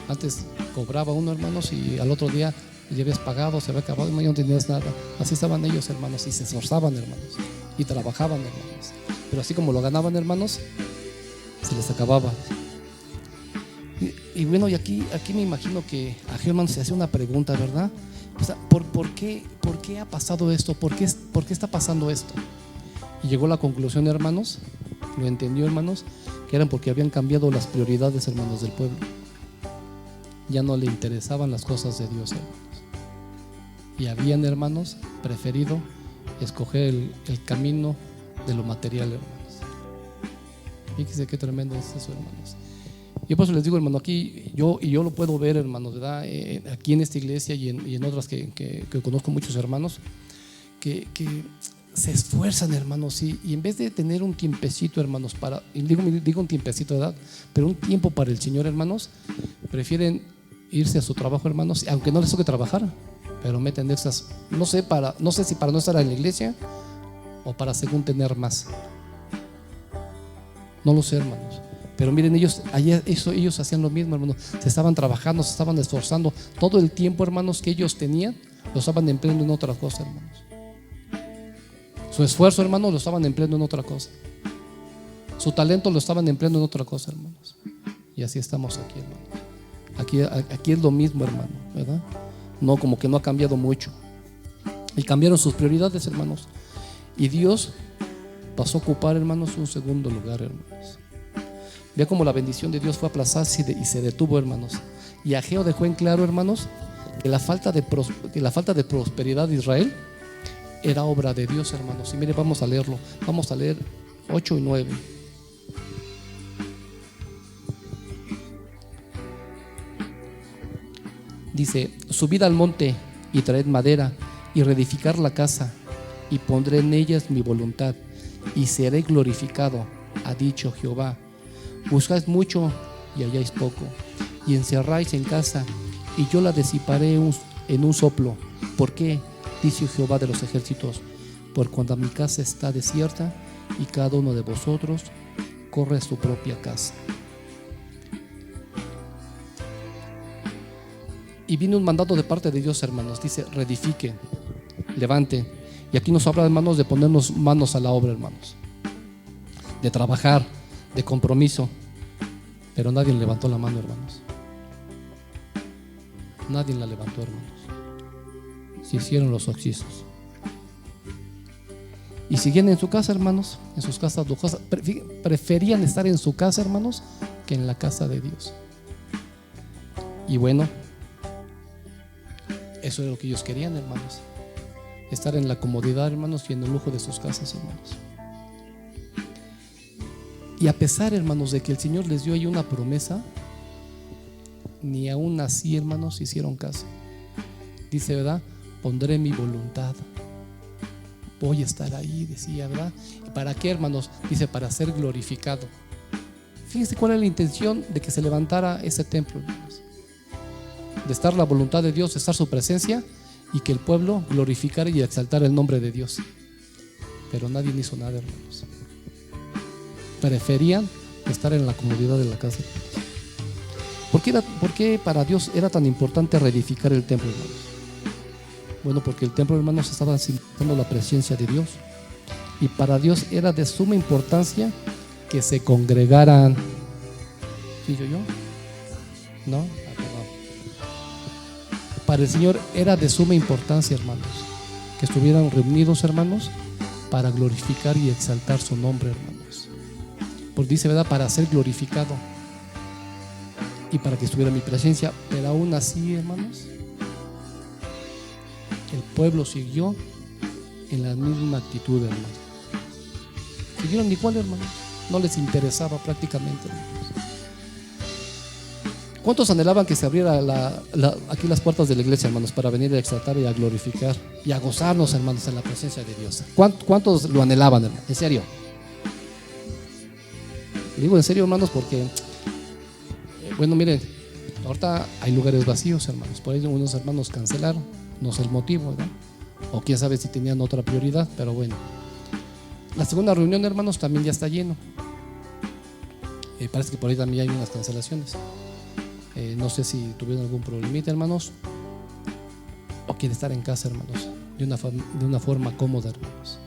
Antes cobraba uno, hermanos, y al otro día ya habías pagado, se había acabado y no tenías nada. Así estaban ellos, hermanos, y se esforzaban, hermanos, y trabajaban, hermanos. Pero así como lo ganaban, hermanos, se les acababa. Y bueno, y aquí me imagino que a Germán se hace una pregunta, ¿verdad? O sea, ¿por qué ha pasado esto? ¿Por qué está pasando esto? Y llegó a la conclusión, hermanos, lo entendió, hermanos, que eran porque habían cambiado las prioridades, hermanos, del pueblo. Ya no le interesaban las cosas de Dios, hermanos. Y habían, hermanos, preferido escoger el camino de lo material, hermanos. Fíjense qué tremendo es eso, hermanos. Yo por eso les digo, hermano, aquí yo lo puedo ver, hermanos, ¿verdad? Aquí en esta iglesia y en otras que conozco muchos hermanos que se esfuerzan, hermanos, y en vez de tener un tiempecito, hermanos, digo un tiempecito, ¿verdad? Pero un tiempo para el Señor, hermanos, prefieren irse a su trabajo, hermanos, aunque no les toque trabajar, pero meten esas, no sé si para no estar en la iglesia o para según tener más. No lo sé, hermanos. Pero miren, ellos hacían lo mismo, hermanos. Se estaban trabajando, se estaban esforzando. Todo el tiempo, hermanos, que ellos tenían, lo estaban empleando en otra cosa, hermanos. Su esfuerzo, hermanos, lo estaban empleando en otra cosa. Su talento lo estaban empleando en otra cosa, hermanos. Y así estamos aquí, hermanos. Aquí es lo mismo, hermano, ¿verdad? No, como que no ha cambiado mucho. Y cambiaron sus prioridades, hermanos. Y Dios pasó a ocupar, hermanos, un segundo lugar, hermanos. Vea cómo la bendición de Dios fue a aplazarse y se detuvo, hermanos. Y Ageo dejó en claro, hermanos, que la falta de prosperidad de Israel era obra de Dios, hermanos. Y mire, vamos a leerlo. Vamos a leer 8 y 9. Dice: subid al monte y traed madera y reedificar la casa, y pondré en ellas mi voluntad, y seré glorificado, ha dicho Jehová. Buscáis mucho y halláis poco, y encerráis en casa, y yo la disiparé en un soplo. ¿Por qué? Dice Jehová de los ejércitos: por cuando mi casa está desierta, y cada uno de vosotros corre a su propia casa. Y viene un mandato de parte de Dios, hermanos. Dice: reedifiquen, levanten. Y aquí nos habla, hermanos, de ponernos manos a la obra, hermanos, de trabajar, de compromiso. Pero nadie levantó la mano, hermanos. Nadie la levantó, hermanos. Se hicieron los oxisos y siguen en su casa, hermanos. En sus casas lujosas. Preferían estar en su casa, hermanos, que en la casa de Dios. Y bueno, eso era lo que ellos querían, hermanos. Estar en la comodidad, hermanos, y en el lujo de sus casas, hermanos. Y a pesar, hermanos, de que el Señor les dio ahí una promesa, ni aún así, hermanos, hicieron caso. Dice, ¿verdad? Pondré mi voluntad. Voy a estar ahí, decía, ¿verdad? ¿Y para qué, hermanos? Dice: para ser glorificado. Fíjense cuál es la intención de que se levantara ese templo, hermanos. De estar la voluntad de Dios, de estar su presencia, y que el pueblo glorificara y exaltara el nombre de Dios. Pero nadie hizo nada, hermanos. Preferían estar en la comodidad de la casa. ¿Por qué para Dios era tan importante reedificar el templo, hermanos? Bueno, porque el templo, hermanos, estaba simbolizando la presencia de Dios. Y para Dios era de suma importancia que se congregaran. ¿Sí, yo? ¿No? Para el Señor era de suma importancia, hermanos, que estuvieran reunidos, hermanos, para glorificar y exaltar su nombre, hermanos. Pues dice, ¿verdad? Para ser glorificado. y para que estuviera mi presencia. Pero aún así, hermanos, el pueblo siguió en la misma actitud, hermanos. Siguieron igual, hermanos. No les interesaba prácticamente, hermanos. ¿Cuántos anhelaban que se abriera aquí las puertas de la iglesia, hermanos, para venir a exaltar y a glorificar y a gozarnos, hermanos, en la presencia de Dios? ¿Cuántos lo anhelaban, hermanos? En serio. Digo en serio, hermanos, porque bueno, miren, ahorita hay lugares vacíos, hermanos. Por ahí unos hermanos cancelaron, no sé el motivo, ¿verdad? O quién sabe si tenían otra prioridad, pero bueno. La segunda reunión, hermanos, también ya está lleno. Parece que por ahí también hay unas cancelaciones. No sé si tuvieron algún problemita, hermanos, o quieren estar en casa, hermanos, de una forma cómoda, hermanos.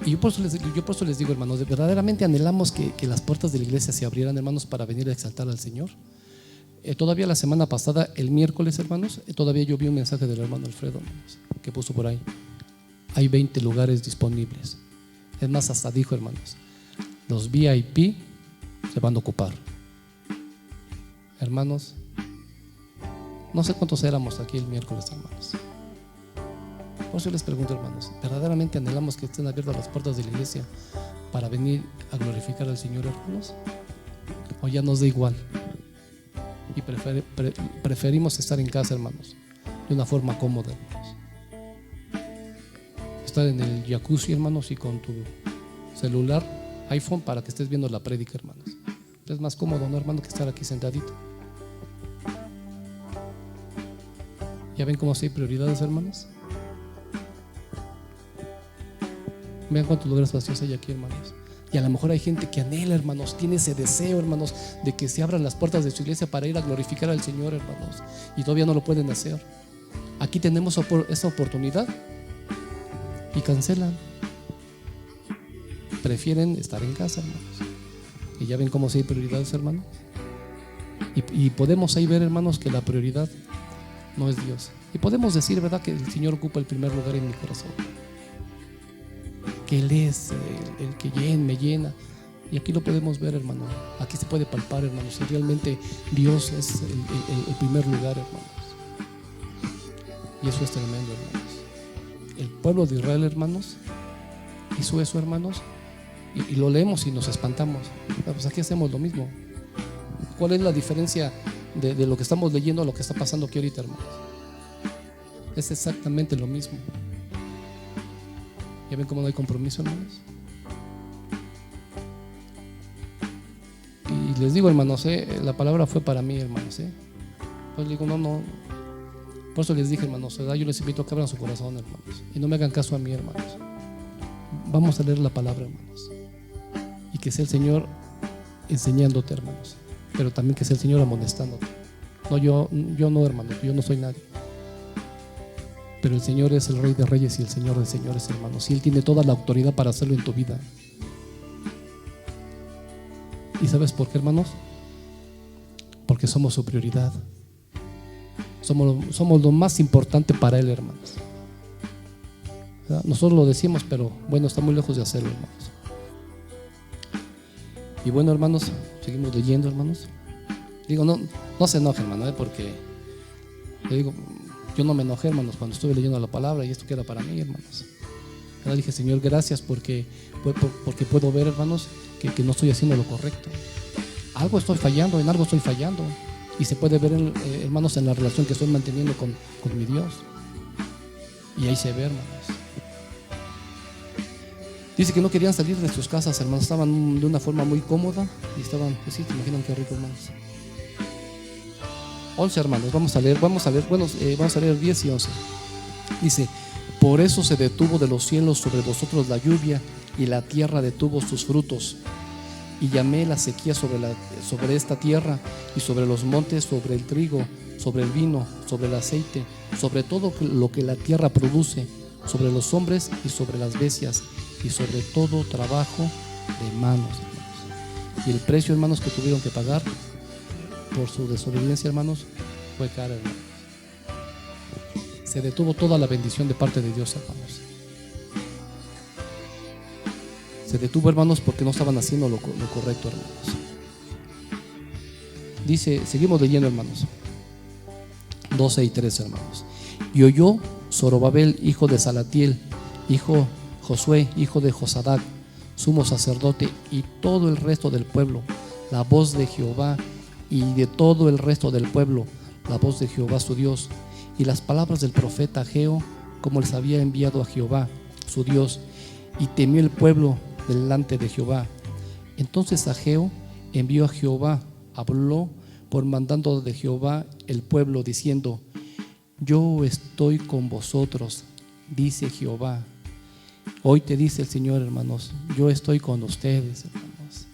Y yo por eso les digo, hermanos, verdaderamente anhelamos que las puertas de la iglesia se abrieran, hermanos, para venir a exaltar al Señor. Todavía la semana pasada, el miércoles, hermanos, todavía yo vi un mensaje del hermano Alfredo, hermanos, que puso por ahí: hay 20 lugares disponibles. Es más, hasta dijo, hermanos, los VIP se van a ocupar. Hermanos, no sé cuántos éramos aquí el miércoles, hermanos. Por eso les pregunto, hermanos, ¿verdaderamente anhelamos que estén abiertas las puertas de la iglesia para venir a glorificar al Señor, hermanos? ¿O ya nos da igual y preferimos estar en casa, hermanos, de una forma cómoda, hermanos? Estar en el jacuzzi, hermanos, y con tu celular, iPhone, para que estés viendo la prédica, hermanos. Es más cómodo, ¿no, hermano, que estar aquí sentadito? ¿Ya ven cómo sí hay prioridades, hermanos? Vean cuántos lugares vacíos hay aquí, hermanos. Y a lo mejor hay gente que anhela, hermanos, tiene ese deseo, hermanos, de que se abran las puertas de su iglesia para ir a glorificar al Señor, hermanos, y todavía no lo pueden hacer. Aquí tenemos esa oportunidad y cancelan. Prefieren estar en casa, hermanos. Y ya ven cómo sí hay prioridades, hermanos. Y podemos ahí ver, hermanos, que la prioridad no es Dios. Y podemos decir, ¿verdad?, que el Señor ocupa el primer lugar en mi corazón, que Él es el que me llena. Y aquí lo podemos ver, hermano. Aquí se puede palpar, hermanos, si realmente Dios es el primer lugar, hermanos. Y eso es tremendo, hermanos. El pueblo de Israel, hermanos, hizo eso, hermanos, y lo leemos y nos espantamos. Pues aquí hacemos lo mismo. ¿Cuál es la diferencia de lo que estamos leyendo a lo que está pasando aquí ahorita, hermanos? Es exactamente lo mismo. ¿Ya ven cómo no hay compromiso, hermanos? Y les digo, hermanos, la palabra fue para mí, hermanos. Pues digo, no. Por eso les dije, hermanos, ¿verdad? Yo les invito a que abran su corazón, hermanos, y no me hagan caso a mí, hermanos. Vamos a leer la palabra, hermanos, y que sea el Señor enseñándote, hermanos, pero también que sea el Señor amonestándote. No, yo no, hermanos, yo no soy nadie. Pero el Señor es el Rey de Reyes y el Señor de Señores, hermanos, y Él tiene toda la autoridad para hacerlo en tu vida. ¿Y sabes por qué, hermanos? Porque somos su prioridad. Somos lo más importante para Él, hermanos. ¿Verdad? Nosotros lo decimos, pero bueno, está muy lejos de hacerlo, hermanos. Y bueno, hermanos, seguimos leyendo, hermanos. Digo, no se enojen, hermano, porque le digo, yo no me enojé, hermanos, cuando estuve leyendo la palabra y esto queda para mí, hermanos. Ahora dije, Señor, gracias porque puedo ver, hermanos, que no estoy haciendo lo correcto. Algo estoy fallando, en algo estoy fallando. Y se puede ver, hermanos, en la relación que estoy manteniendo con mi Dios. Y ahí se ve, hermanos. Dice que no querían salir de sus casas, hermanos. Estaban de una forma muy cómoda y estaban, pues sí, te imaginan qué rico, hermanos. 11, hermanos, vamos a leer, vamos a leer 10 y 11. Dice: por eso se detuvo de los cielos sobre vosotros la lluvia, y la tierra detuvo sus frutos. Y llamé la sequía sobre esta tierra, y sobre los montes, sobre el trigo, sobre el vino, sobre el aceite, sobre todo lo que la tierra produce, sobre los hombres y sobre las bestias, y sobre todo trabajo de manos, hermanos. Y el precio, hermanos, que tuvieron que pagar por su desobediencia, hermanos, fue caro, hermanos. Se detuvo toda la bendición de parte de Dios, hermanos. Se detuvo, hermanos, porque no estaban haciendo lo correcto, hermanos. Dice, seguimos leyendo, hermanos, 12 y 13, hermanos. Y oyó Zorobabel, hijo de Salatiel, hijo Josué, hijo de Josadac, sumo sacerdote, y todo el resto del pueblo, la voz de Jehová, y de todo el resto del pueblo, la voz de Jehová su Dios, y las palabras del profeta Ageo, como les había enviado a Jehová su Dios, y temió el pueblo delante de Jehová. Entonces Ageo envió a Jehová, habló por mandando de Jehová el pueblo, diciendo: yo estoy con vosotros, dice Jehová. Hoy te dice el Señor, hermanos, yo estoy con ustedes, hermanos.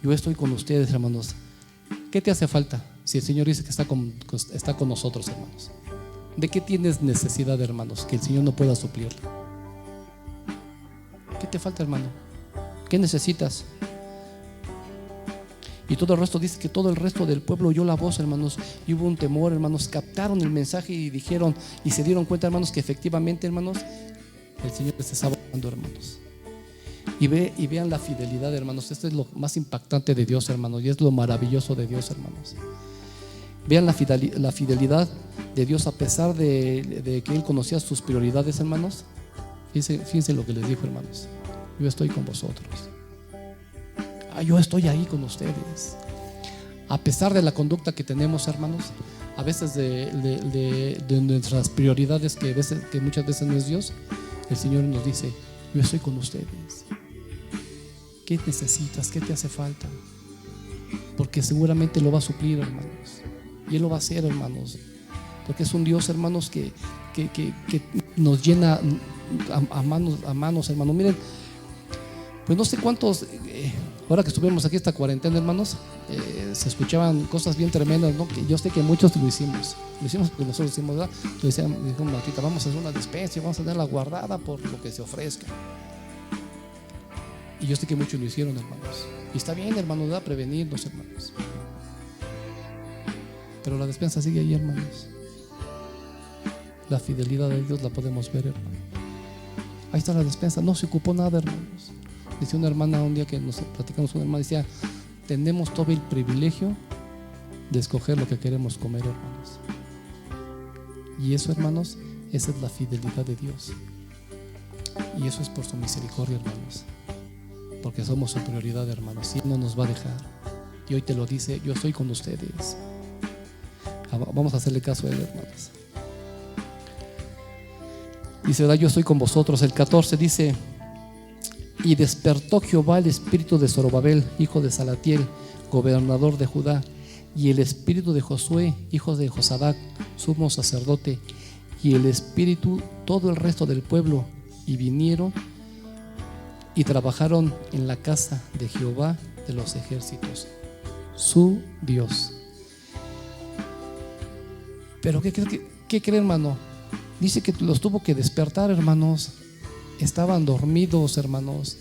Yo estoy con ustedes, hermanos. ¿Qué te hace falta si el Señor dice que está con nosotros, hermanos? ¿De qué tienes necesidad, hermanos, que el Señor no pueda suplir? ¿Qué te falta, hermano? ¿Qué necesitas? Y todo el resto dice que todo el resto del pueblo oyó la voz, hermanos, y hubo un temor, hermanos, captaron el mensaje y dijeron y se dieron cuenta, hermanos, que efectivamente, hermanos, el Señor les estaba hablando, hermanos. Y vean la fidelidad, hermanos. Esto es lo más impactante de Dios, hermanos, y es lo maravilloso de Dios, hermanos. Vean la fidelidad de Dios a pesar de que Él conocía sus prioridades, hermanos. Fíjense lo que les dijo, hermanos: yo estoy con vosotros. Yo estoy ahí con ustedes. A pesar de la conducta que tenemos, hermanos, a veces de nuestras prioridades, que muchas veces no es Dios, el Señor nos dice: yo estoy con ustedes. ¿Qué necesitas? ¿Qué te hace falta? Porque seguramente lo va a suplir, hermanos, y Él lo va a hacer, hermanos, porque es un Dios, hermanos, que nos llena a manos, hermanos. Miren, pues no sé cuántos, ahora que estuvimos aquí esta cuarentena, hermanos, se escuchaban cosas bien tremendas, ¿no? Que yo sé que muchos lo hicimos porque nosotros hicimos, ¿verdad? Lo decían, dijo Martita: vamos a hacer una despensa, vamos a tenerla guardada por lo que se ofrezca. Y yo sé que muchos lo hicieron, hermanos, y está bien, hermanos, ¿verdad? Prevenirnos, hermanos, pero la despensa sigue ahí, hermanos. La fidelidad de Dios la podemos ver, hermano. Ahí está la despensa, no se ocupó nada, hermanos. Decía una hermana un día que nos platicamos, una hermana decía: tenemos todo el privilegio de escoger lo que queremos comer, hermanos. Y eso, hermanos, esa es la fidelidad de Dios. Y eso es por su misericordia, hermanos, porque somos su prioridad, hermanos, y Él no nos va a dejar. Y hoy te lo dice: yo estoy con ustedes. Vamos a hacerle caso a Él, hermanos. Dice, ¿verdad? Yo estoy con vosotros. El 14 dice: y despertó Jehová el espíritu de Zorobabel, hijo de Salatiel, gobernador de Judá, y el espíritu de Josué, hijo de Josadac, sumo sacerdote, y el espíritu todo el resto del pueblo, y vinieron y trabajaron en la casa de Jehová de los ejércitos, su Dios. Pero ¿qué creen, hermano? Dice que los tuvo que despertar, hermanos. Estaban dormidos, hermanos.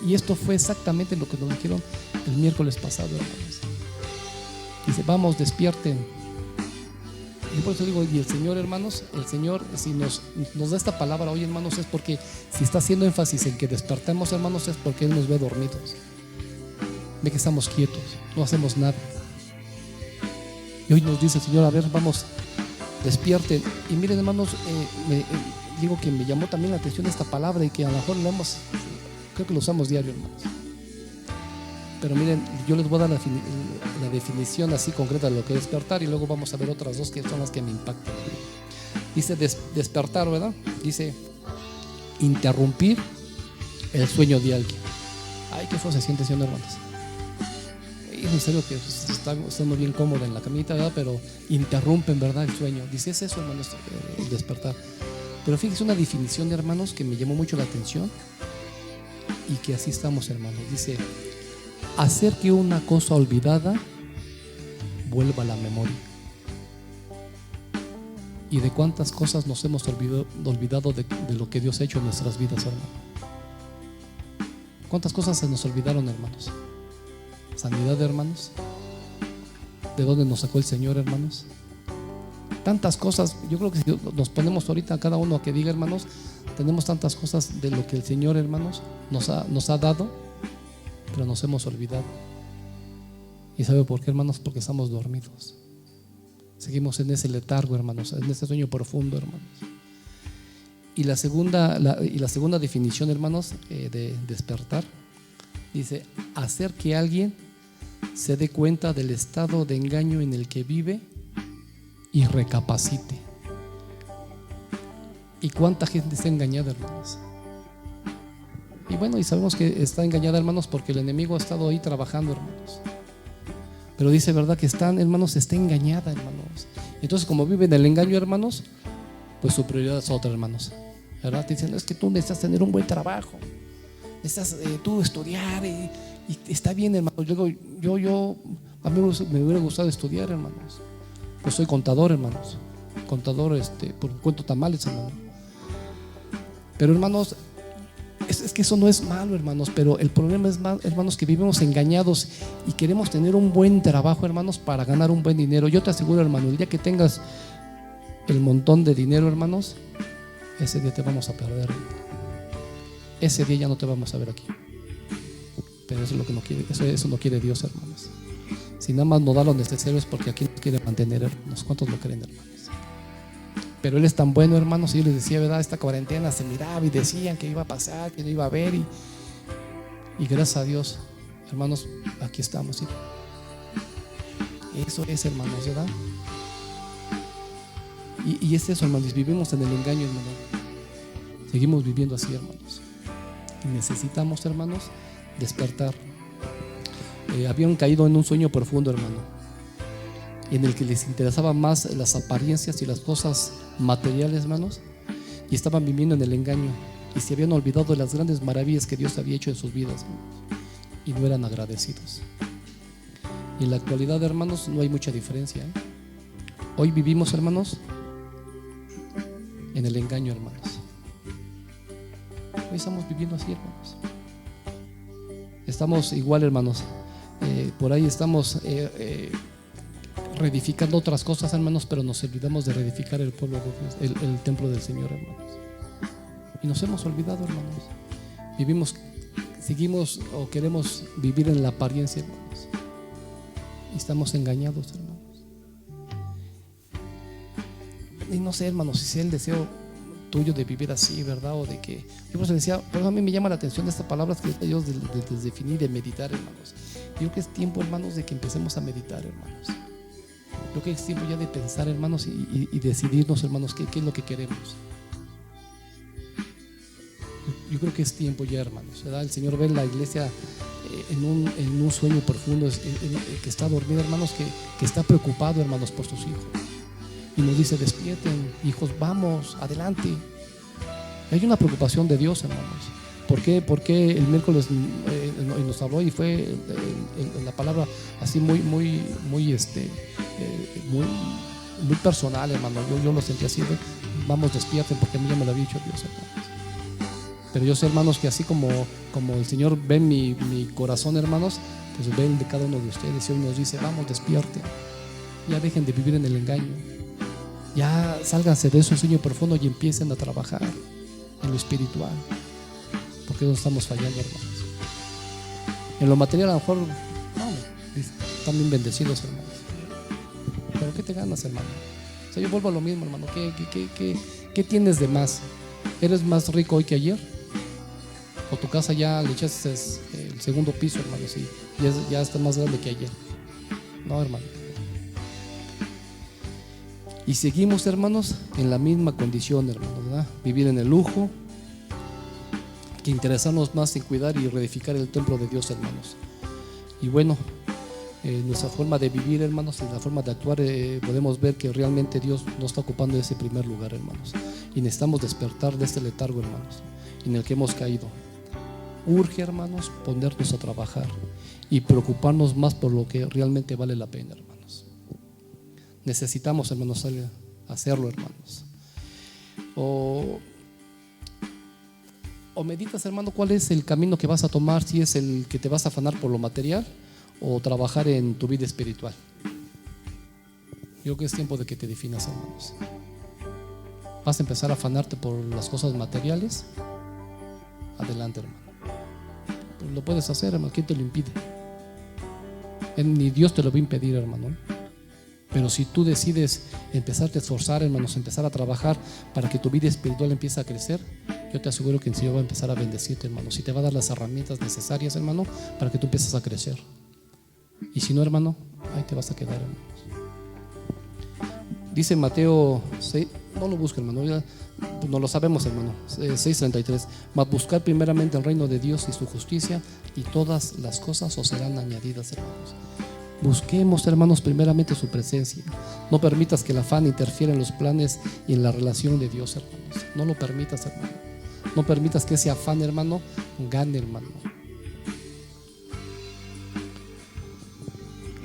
Y esto fue exactamente lo que nos dijeron el miércoles pasado, hermanos. Dice: vamos, despierten. Y por eso digo, y el Señor, hermanos, el Señor, si nos da esta palabra hoy, hermanos, es porque si está haciendo énfasis en que despertemos, hermanos, es porque Él nos ve dormidos. Ve que estamos quietos, no hacemos nada. Y hoy nos dice el Señor: a ver, vamos, despierten. Y miren, hermanos, digo que me llamó también la atención esta palabra, y que a lo mejor creo que lo usamos diario, hermanos. Pero miren, yo les voy a dar la definición así concreta de lo que es despertar, y luego vamos a ver otras dos que son las que me impactan. Dice despertar, ¿verdad? Dice interrumpir el sueño de alguien. Ay, qué feo se siente, ¿sí, hermanos? Y en serio que está estando bien cómodo en la camita, ¿verdad? Pero interrumpen, ¿verdad? El sueño. Dice, es eso, hermanos, el despertar. Pero fíjense una definición, hermanos, que me llamó mucho la atención, y que así estamos, hermanos. Dice: hacer que una cosa olvidada vuelva a la memoria. ¿Y de cuántas cosas nos hemos olvidado de lo que Dios ha hecho en nuestras vidas, hermano? ¿Cuántas cosas se nos olvidaron, hermanos? Sanidad, hermanos. ¿De dónde nos sacó el Señor, hermanos? Tantas cosas. Yo creo que si nos ponemos ahorita cada uno a que diga, hermanos, tenemos tantas cosas de lo que el Señor, hermanos, nos ha dado, pero nos hemos olvidado. ¿Y sabe por qué, hermanos? Porque estamos dormidos. Seguimos en ese letargo, hermanos, en ese sueño profundo, hermanos. Y la segunda definición, hermanos, de despertar, dice: hacer que alguien se dé cuenta del estado de engaño en el que vive y recapacite. ¿Y cuánta gente está engañada, hermanos? Y bueno, y sabemos que está engañada, hermanos, porque el enemigo ha estado ahí trabajando, hermanos. Pero dice, ¿verdad? Que están, hermanos, está engañada, hermanos. Entonces, como vive en el engaño, hermanos, pues su prioridad es otra, hermanos, ¿verdad? Te dicen: es que tú necesitas tener un buen trabajo, necesitas tú estudiar y está bien, hermano. Yo a mí me hubiera gustado estudiar, hermanos. Yo soy contador, hermanos. Contador, porque cuento tamales, hermano. Pero, hermanos, es que eso no es malo, hermanos, pero el problema es, hermanos, que vivimos engañados y queremos tener un buen trabajo, hermanos, para ganar un buen dinero. Yo te aseguro, hermano, el día que tengas el montón de dinero, hermanos, ese día te vamos a perder. Ese día ya no te vamos a ver aquí. Pero eso es lo que no quiere, eso no quiere Dios, hermanos. Si nada más nos da lo necesario es porque aquí nos quiere mantener, hermanos. ¿Cuántos lo creen, hermanos? Pero Él es tan bueno, hermanos. Y yo les decía, ¿verdad? Esta cuarentena se miraba y decían que iba a pasar, que no iba a haber. Y gracias a Dios, hermanos, aquí estamos, ¿sí? Eso es, hermanos, ¿verdad? Y es eso, hermanos. Vivimos en el engaño, hermanos. Seguimos viviendo así, hermanos. Y necesitamos, hermanos, despertar. Habían caído en un sueño profundo, hermano, en el que les interesaban más las apariencias y las cosas materiales, hermanos, y estaban viviendo en el engaño y se habían olvidado de las grandes maravillas que Dios había hecho en sus vidas, hermanos, y no eran agradecidos. Y en la actualidad, hermanos, no hay mucha diferencia, ¿eh? Hoy vivimos, hermanos, en el engaño, hermanos. Hoy estamos viviendo así, hermanos. Estamos igual, hermanos. Por ahí estamos reedificando otras cosas, hermanos, pero nos olvidamos de reedificar el pueblo de Dios, el templo del Señor, hermanos. Y nos hemos olvidado, hermanos. Seguimos o queremos vivir en la apariencia, hermanos. Y estamos engañados, hermanos. Y no sé, hermanos, si es el deseo tuyo de vivir así, ¿verdad? O de que, yo pues decía, pero a mí me llama la atención de estas palabras que Dios de definir, de meditar, hermanos. Yo creo que es tiempo, hermanos, de que empecemos a meditar, hermanos. Creo que es tiempo ya de pensar, hermanos, y decidirnos, hermanos, qué es lo que queremos. Yo creo que es tiempo ya, hermanos, ¿verdad? El Señor ve la iglesia en un sueño profundo, que está dormido, hermanos, que está preocupado, hermanos, por sus hijos. Y nos dice: despierten, hijos, vamos, adelante. Hay una preocupación de Dios, hermanos. ¿Por qué? Porque el miércoles nos habló y fue la palabra así muy personal, hermano. Yo lo sentí así de: vamos, despierten, porque a mí ya me lo había dicho Dios, hermanos. Pero yo sé, hermanos, que así como el Señor ve mi corazón, hermanos, pues ve el de cada uno de ustedes. Y hoy nos dice: vamos, despierten. Ya dejen de vivir en el engaño. Ya sálganse de ese sueño profundo y empiecen a trabajar en lo espiritual, porque no estamos fallando, hermanos. En lo material a lo mejor están bien bendecidos, hermanos, pero ¿qué te ganas, hermano? O sea, yo vuelvo a lo mismo, hermano. ¿Qué tienes de más? ¿Eres más rico hoy que ayer? ¿O tu casa ya le echaste el segundo piso, hermano? Sí, ya está más grande que ayer. No, hermano. Y seguimos, hermanos, en la misma condición, hermanos, ¿verdad? Vivir en el lujo, que interesarnos más en cuidar y reedificar el templo de Dios, hermanos. Y bueno, nuestra forma de vivir, hermanos, y la forma de actuar, podemos ver que realmente Dios no está ocupando ese primer lugar, hermanos. Y necesitamos despertar de este letargo, hermanos, en el que hemos caído. Urge, hermanos, ponernos a trabajar y preocuparnos más por lo que realmente vale la pena, hermanos. Necesitamos, hermanos, hacerlo, hermanos. O meditas, hermano, cuál es el camino que vas a tomar, si es el que te vas a afanar por lo material o trabajar en tu vida espiritual. Yo creo que es tiempo de que te definas, hermanos. ¿Vas a empezar a afanarte por las cosas materiales? Adelante, hermano. Pero lo puedes hacer, hermano. ¿Quién te lo impide? Ni Dios te lo va a impedir, hermano. Pero si tú decides empezarte a esforzar, hermanos, empezar a trabajar para que tu vida espiritual empiece a crecer, yo te aseguro que el Señor va a empezar a bendecirte, hermano. Si te va a dar las herramientas necesarias, hermano, para que tú empieces a crecer. Y si no, hermano, ahí te vas a quedar, hermanos. Dice Mateo 6, no lo busques, hermano, ya no lo sabemos, hermano. 6:33. Mas buscar primeramente el reino de Dios y su justicia, y todas las cosas os serán añadidas, hermanos. Busquemos, hermanos, primeramente su presencia. No permitas que el afán interfiera en los planes y en la relación de Dios, hermanos. No lo permitas, hermano. No permitas que ese afán, hermano, gane, hermano.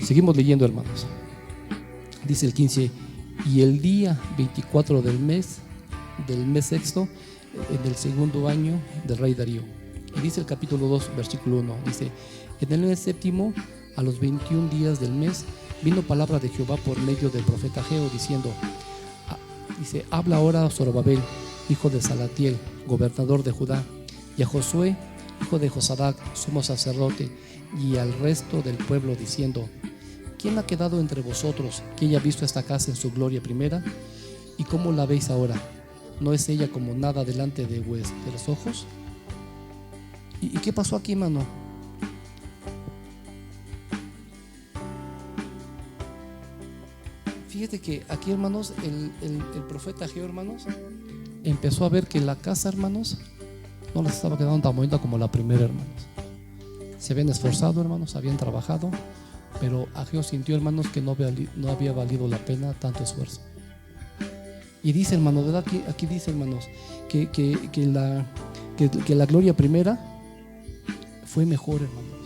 Seguimos leyendo, hermanos. Dice el 15: y el día 24 del mes sexto, en el segundo año del rey Darío. Y dice el capítulo 2, versículo 1, dice: en el mes séptimo, a los 21 días del mes, vino palabra de Jehová por medio del profeta Ageo, diciendo, dice: habla ahora a Zorobabel, hijo de Salatiel, gobernador de Judá, y a Josué, hijo de Josadac, sumo sacerdote, y al resto del pueblo, diciendo: ¿quién ha quedado entre vosotros que haya visto esta casa en su gloria primera? ¿Y cómo la veis ahora? ¿No es ella como nada delante de vuestros ojos? ¿Y qué pasó aquí, hermano? Fíjate que aquí, hermanos, el profeta Ageo, hermanos, empezó a ver que la casa, hermanos, no les estaba quedando tan bonita como la primera, hermanos. Se habían esforzado, hermanos, habían trabajado, pero Ageo sintió, hermanos, que no había valido la pena tanto esfuerzo. Y dice, hermanos, ¿verdad? Aquí dice, hermanos, que la gloria primera fue mejor, hermanos.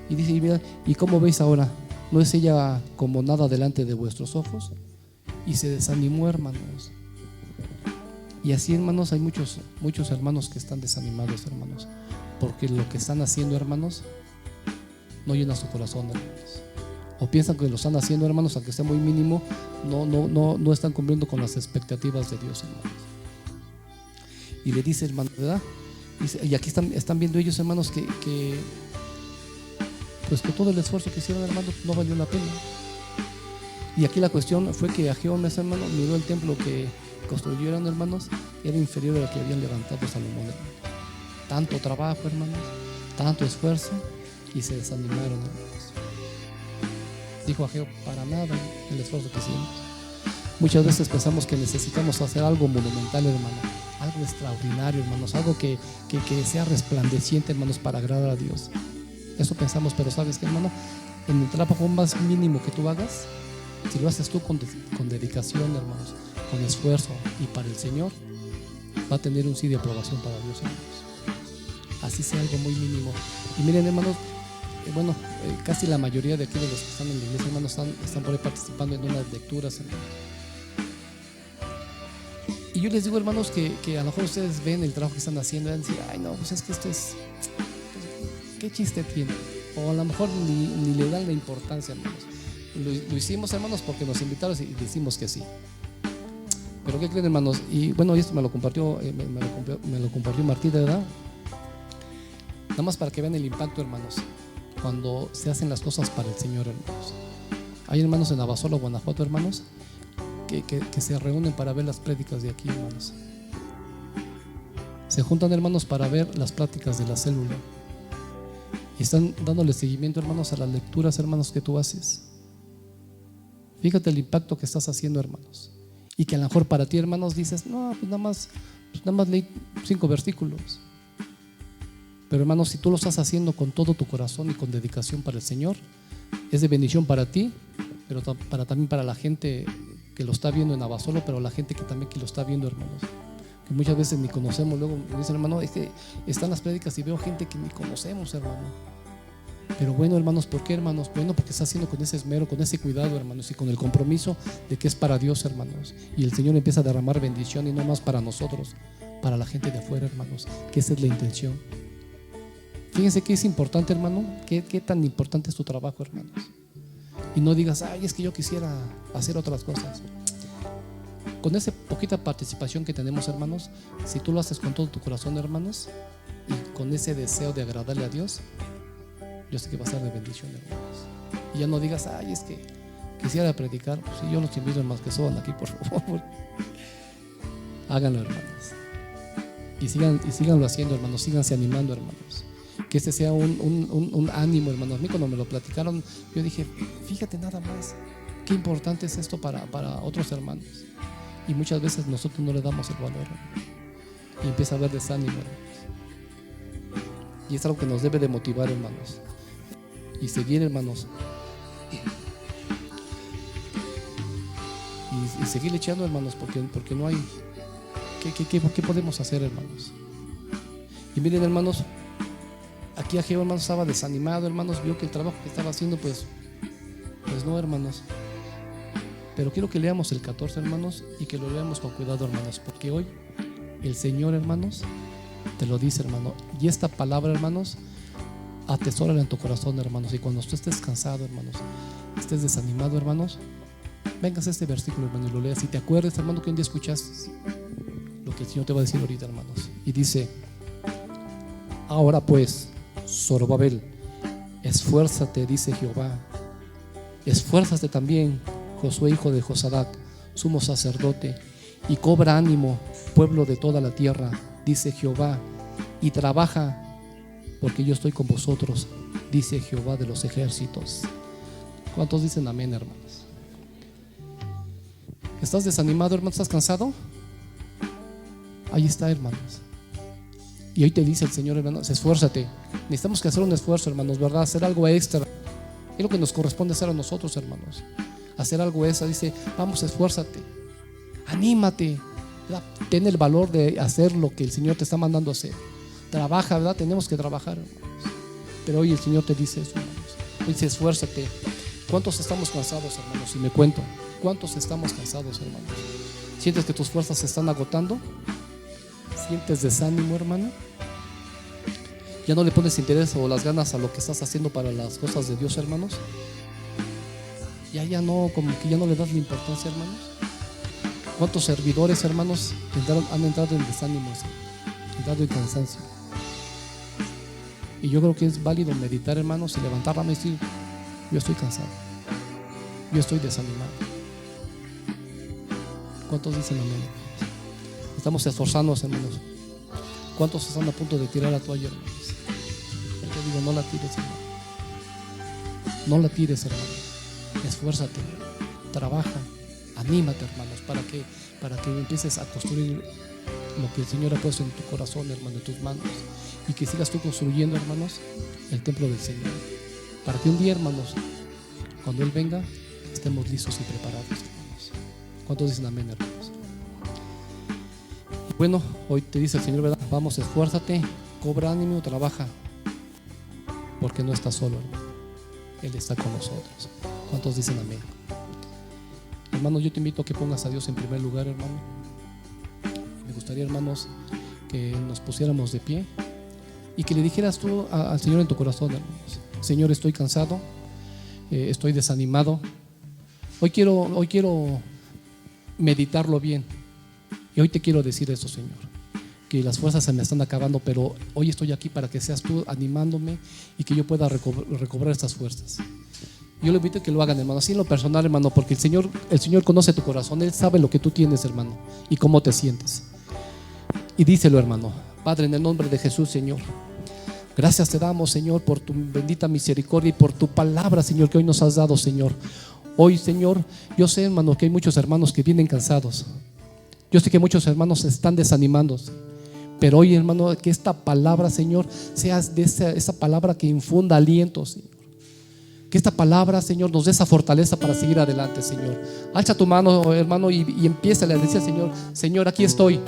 Y dice, mira, ¿y cómo veis ahora? ¿No es ella como nada delante de vuestros ojos? Y se desanimó, hermanos. Y así, hermanos, hay muchos hermanos que están desanimados, hermanos, porque lo que están haciendo, hermanos, no llena su corazón, hermanos. O piensan que lo están haciendo, hermanos, aunque sea muy mínimo, no están cumpliendo con las expectativas de Dios, hermanos. Y le dice, hermano, ¿verdad? Y aquí están viendo ellos, hermanos, que pues que todo el esfuerzo que hicieron, hermanos, no valió la pena. Y aquí la cuestión fue que Ageo, hermano, miró el templo que construyeron, hermanos, era inferior al que habían levantado Salomón, hermanos. Tanto trabajo, hermanos, tanto esfuerzo, y se desanimaron, hermanos. Dijo Ageo: para nada el esfuerzo que hicimos. Muchas veces pensamos que necesitamos hacer algo monumental, hermano, algo extraordinario, hermanos, algo que sea resplandeciente, hermanos, para agradar a Dios. Eso pensamos, pero ¿sabes qué, hermano? En el trabajo más mínimo que tú hagas, si lo haces tú con dedicación, hermanos, con esfuerzo y para el Señor, va a tener un sí de aprobación para Dios, hermanos. Así sea algo muy mínimo. Y miren, hermanos, casi la mayoría de aquí de los que están en la iglesia, hermanos, están por ahí participando en unas lecturas, hermanos. Y yo les digo, hermanos, que a lo mejor ustedes ven el trabajo que están haciendo y van a decir: ay, no, pues es que esto es, ¿qué chiste tiene? O a lo mejor ni le dan la importancia, hermanos. Lo hicimos, hermanos, porque nos invitaron y decimos que sí. Pero ¿qué creen, hermanos? Y bueno, esto me lo compartió Martí, de verdad. Nada más para que vean el impacto, hermanos, cuando se hacen las cosas para el Señor, hermanos. Hay hermanos en Abasolo, Guanajuato, hermanos, que se reúnen para ver las prédicas de aquí, hermanos. Se juntan, hermanos, para ver las pláticas de la célula. Y están dándole seguimiento, hermanos, a las lecturas, hermanos, que tú haces. Fíjate el impacto que estás haciendo, hermanos. Y que a lo mejor para ti, hermanos, dices: no, pues nada más leí 5 versículos. Pero, hermanos, si tú lo estás haciendo con todo tu corazón y con dedicación para el Señor, es de bendición para ti, pero también para la gente que lo está viendo en Abasolo, pero la gente que lo está viendo, hermanos, que muchas veces ni conocemos. Luego me dicen: hermano, es que están las prédicas y veo gente que ni conocemos, hermano. Pero bueno, hermanos, ¿por qué, hermanos? Bueno, porque está haciendo con ese esmero, con ese cuidado, hermanos, y con el compromiso de que es para Dios, hermanos. Y el Señor empieza a derramar bendición, y no más para nosotros, para la gente de afuera, hermanos, que esa es la intención. Fíjense que es importante, hermano, qué tan importante es tu trabajo, hermanos. Y no digas: ay, es que yo quisiera hacer otras cosas. Con esa poquita participación que tenemos, hermanos, si tú lo haces con todo tu corazón, hermanos, y con ese deseo de agradarle a Dios, yo sé que va a ser de bendición, hermanos. Y ya no digas, ay, es que quisiera predicar. Pues sí, yo los invito, hermanos, que suban aquí, por favor. Háganlo, hermanos. Y síganlo haciendo, hermanos. Síganse animando, hermanos. Que este sea un ánimo, hermanos. A mí cuando me lo platicaron, yo dije, fíjate nada más, qué importante es esto para otros hermanos. Y muchas veces nosotros no le damos el valor, hermanos. Y empieza a haber desánimo, hermanos. Y es algo que nos debe de motivar, hermanos. Y seguir, hermanos. Y seguir echando, hermanos, porque no hay. ¿Qué podemos hacer, hermanos? Y miren, hermanos, aquí Ageo, hermanos, estaba desanimado, hermanos, vio que el trabajo que estaba haciendo, pues no, hermanos. Pero quiero que leamos el 14, hermanos, y que lo leamos con cuidado, hermanos, porque hoy el Señor, hermanos, te lo dice, hermano. Y esta palabra, hermanos, atesórala en tu corazón, hermanos. Y cuando tú estés cansado, hermanos, estés desanimado, hermanos, vengas a este versículo, hermano, y lo leas. Y te acuerdes, hermano, que un día escuchaste lo que el Señor te va a decir ahorita, hermanos. Y dice: ahora pues, Zorobabel, esfuérzate, dice Jehová. Esfuérzate también, Josué, hijo de Josadac, sumo sacerdote, y cobra ánimo, pueblo de toda la tierra, dice Jehová, y trabaja, porque yo estoy con vosotros, dice Jehová de los ejércitos. ¿Cuántos dicen amén, hermanos? ¿Estás desanimado, hermano? ¿Estás cansado? Ahí está, hermanos. Y hoy te dice el Señor, hermanos, esfuérzate. Necesitamos que hacer un esfuerzo, hermanos, ¿verdad? Hacer algo extra. Es lo que nos corresponde hacer a nosotros, hermanos. Hacer algo extra. Dice, vamos, esfuérzate, anímate, ¿verdad? Ten el valor de hacer lo que el Señor te está mandando a hacer. Trabaja, ¿verdad? Tenemos que trabajar, hermanos. Pero hoy el Señor te dice eso, hermanos. Dice, esfuérzate. ¿Cuántos estamos cansados, hermanos? Y me cuento, ¿cuántos estamos cansados, hermanos? ¿Sientes que tus fuerzas se están agotando? ¿Sientes desánimo, hermano? ¿Ya no le pones interés o las ganas a lo que estás haciendo para las cosas de Dios, hermanos? Ya no, como que ya no le das la importancia, hermanos. ¿Cuántos servidores, hermanos, han entrado en desánimo, han entrado en cansancio? Y yo creo que es válido meditar, hermanos, y levantar la mano y decir, yo estoy cansado, yo estoy desanimado. ¿Cuántos dicen amén? Estamos esforzándonos, hermanos. ¿Cuántos están a punto de tirar la toalla, hermanos? Yo te digo, no la tires, hermano. No la tires, hermano. Esfuérzate, trabaja, anímate, hermanos, para que empieces a construir lo que el Señor ha puesto en tu corazón, hermano, en tus manos, y que sigas tú construyendo, hermanos, el templo del Señor, para que un día, hermanos, cuando Él venga, estemos listos y preparados, hermanos. ¿Cuántos dicen amén, hermanos? Bueno, hoy te dice el Señor, ¿verdad? Vamos, esfuérzate, cobra ánimo, trabaja, porque no estás solo, hermano. Él está con nosotros. ¿Cuántos dicen amén? Hermanos, yo te invito a que pongas a Dios en primer lugar, hermano. Me gustaría, hermanos, que nos pusiéramos de pie y que le dijeras tú al Señor en tu corazón, hermanos: Señor, estoy cansado, estoy desanimado. Hoy quiero meditarlo bien. Y hoy te quiero decir esto, Señor, que las fuerzas se me están acabando, pero hoy estoy aquí para que seas tú animándome y que yo pueda recobrar estas fuerzas. Yo le invito a que lo hagan, hermano, así en lo personal, hermano, porque el Señor conoce tu corazón. Él sabe lo que tú tienes, hermano, y cómo te sientes. Y díselo, hermano: Padre, en el nombre de Jesús, Señor, gracias te damos, Señor, por tu bendita misericordia y por tu palabra, Señor, que hoy nos has dado, Señor. Hoy, Señor, yo sé, hermano, que hay muchos hermanos que vienen cansados. Yo sé que muchos hermanos se están desanimando, pero hoy, hermano, que esta palabra, Señor, sea de esa palabra que infunda aliento, Señor. Que esta palabra, Señor, nos dé esa fortaleza para seguir adelante, Señor. Alza tu mano, hermano, y empieza a decir al Señor: Señor, aquí estoy.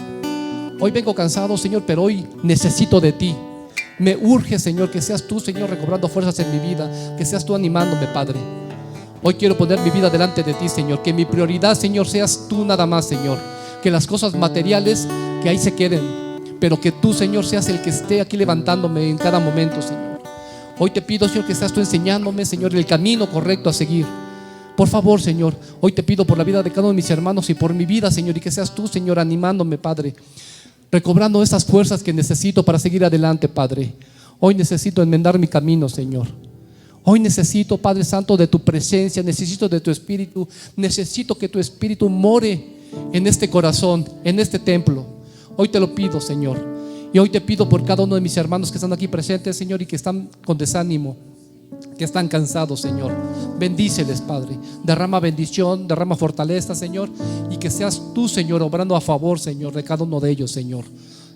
Hoy vengo cansado, Señor, pero hoy necesito de ti. Me urge, Señor, que seas tú, Señor, recobrando fuerzas en mi vida. Que seas tú animándome, Padre. Hoy quiero poner mi vida delante de ti, Señor. Que mi prioridad, Señor, seas tú nada más, Señor. Que las cosas materiales, que ahí se queden, pero que tú, Señor, seas el que esté aquí levantándome en cada momento, Señor. Hoy te pido, Señor, que seas tú enseñándome, Señor, el camino correcto a seguir. Por favor, Señor, hoy te pido por la vida de cada uno de mis hermanos y por mi vida, Señor, y que seas tú, Señor, animándome, Padre, recobrando esas fuerzas que necesito para seguir adelante, Padre. Hoy necesito enmendar mi camino, Señor. Hoy necesito, Padre Santo, de tu presencia, necesito de tu Espíritu, necesito que tu Espíritu more en este corazón, en este templo. Hoy te lo pido, Señor. Y hoy te pido por cada uno de mis hermanos que están aquí presentes, Señor, y que están con desánimo, que están cansados, Señor. Bendíceles, Padre. Derrama bendición, derrama fortaleza, Señor, y que seas tú, Señor, obrando a favor, Señor, de cada uno de ellos, Señor.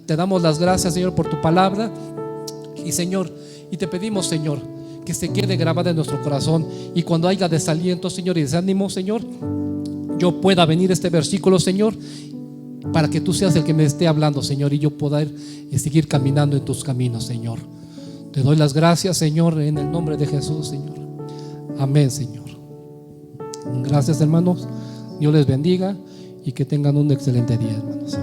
Te damos las gracias, Señor, por tu palabra. Y Señor, y te pedimos, Señor, que se quede grabada en nuestro corazón, y cuando haya desaliento, Señor, y desánimo, Señor, yo pueda venir este versículo, Señor, para que tú seas el que me esté hablando, Señor, y yo poder seguir caminando en tus caminos, Señor. Te doy las gracias, Señor, en el nombre de Jesús, Señor. Amén, Señor. Gracias, hermanos. Dios les bendiga y que tengan un excelente día, hermanos.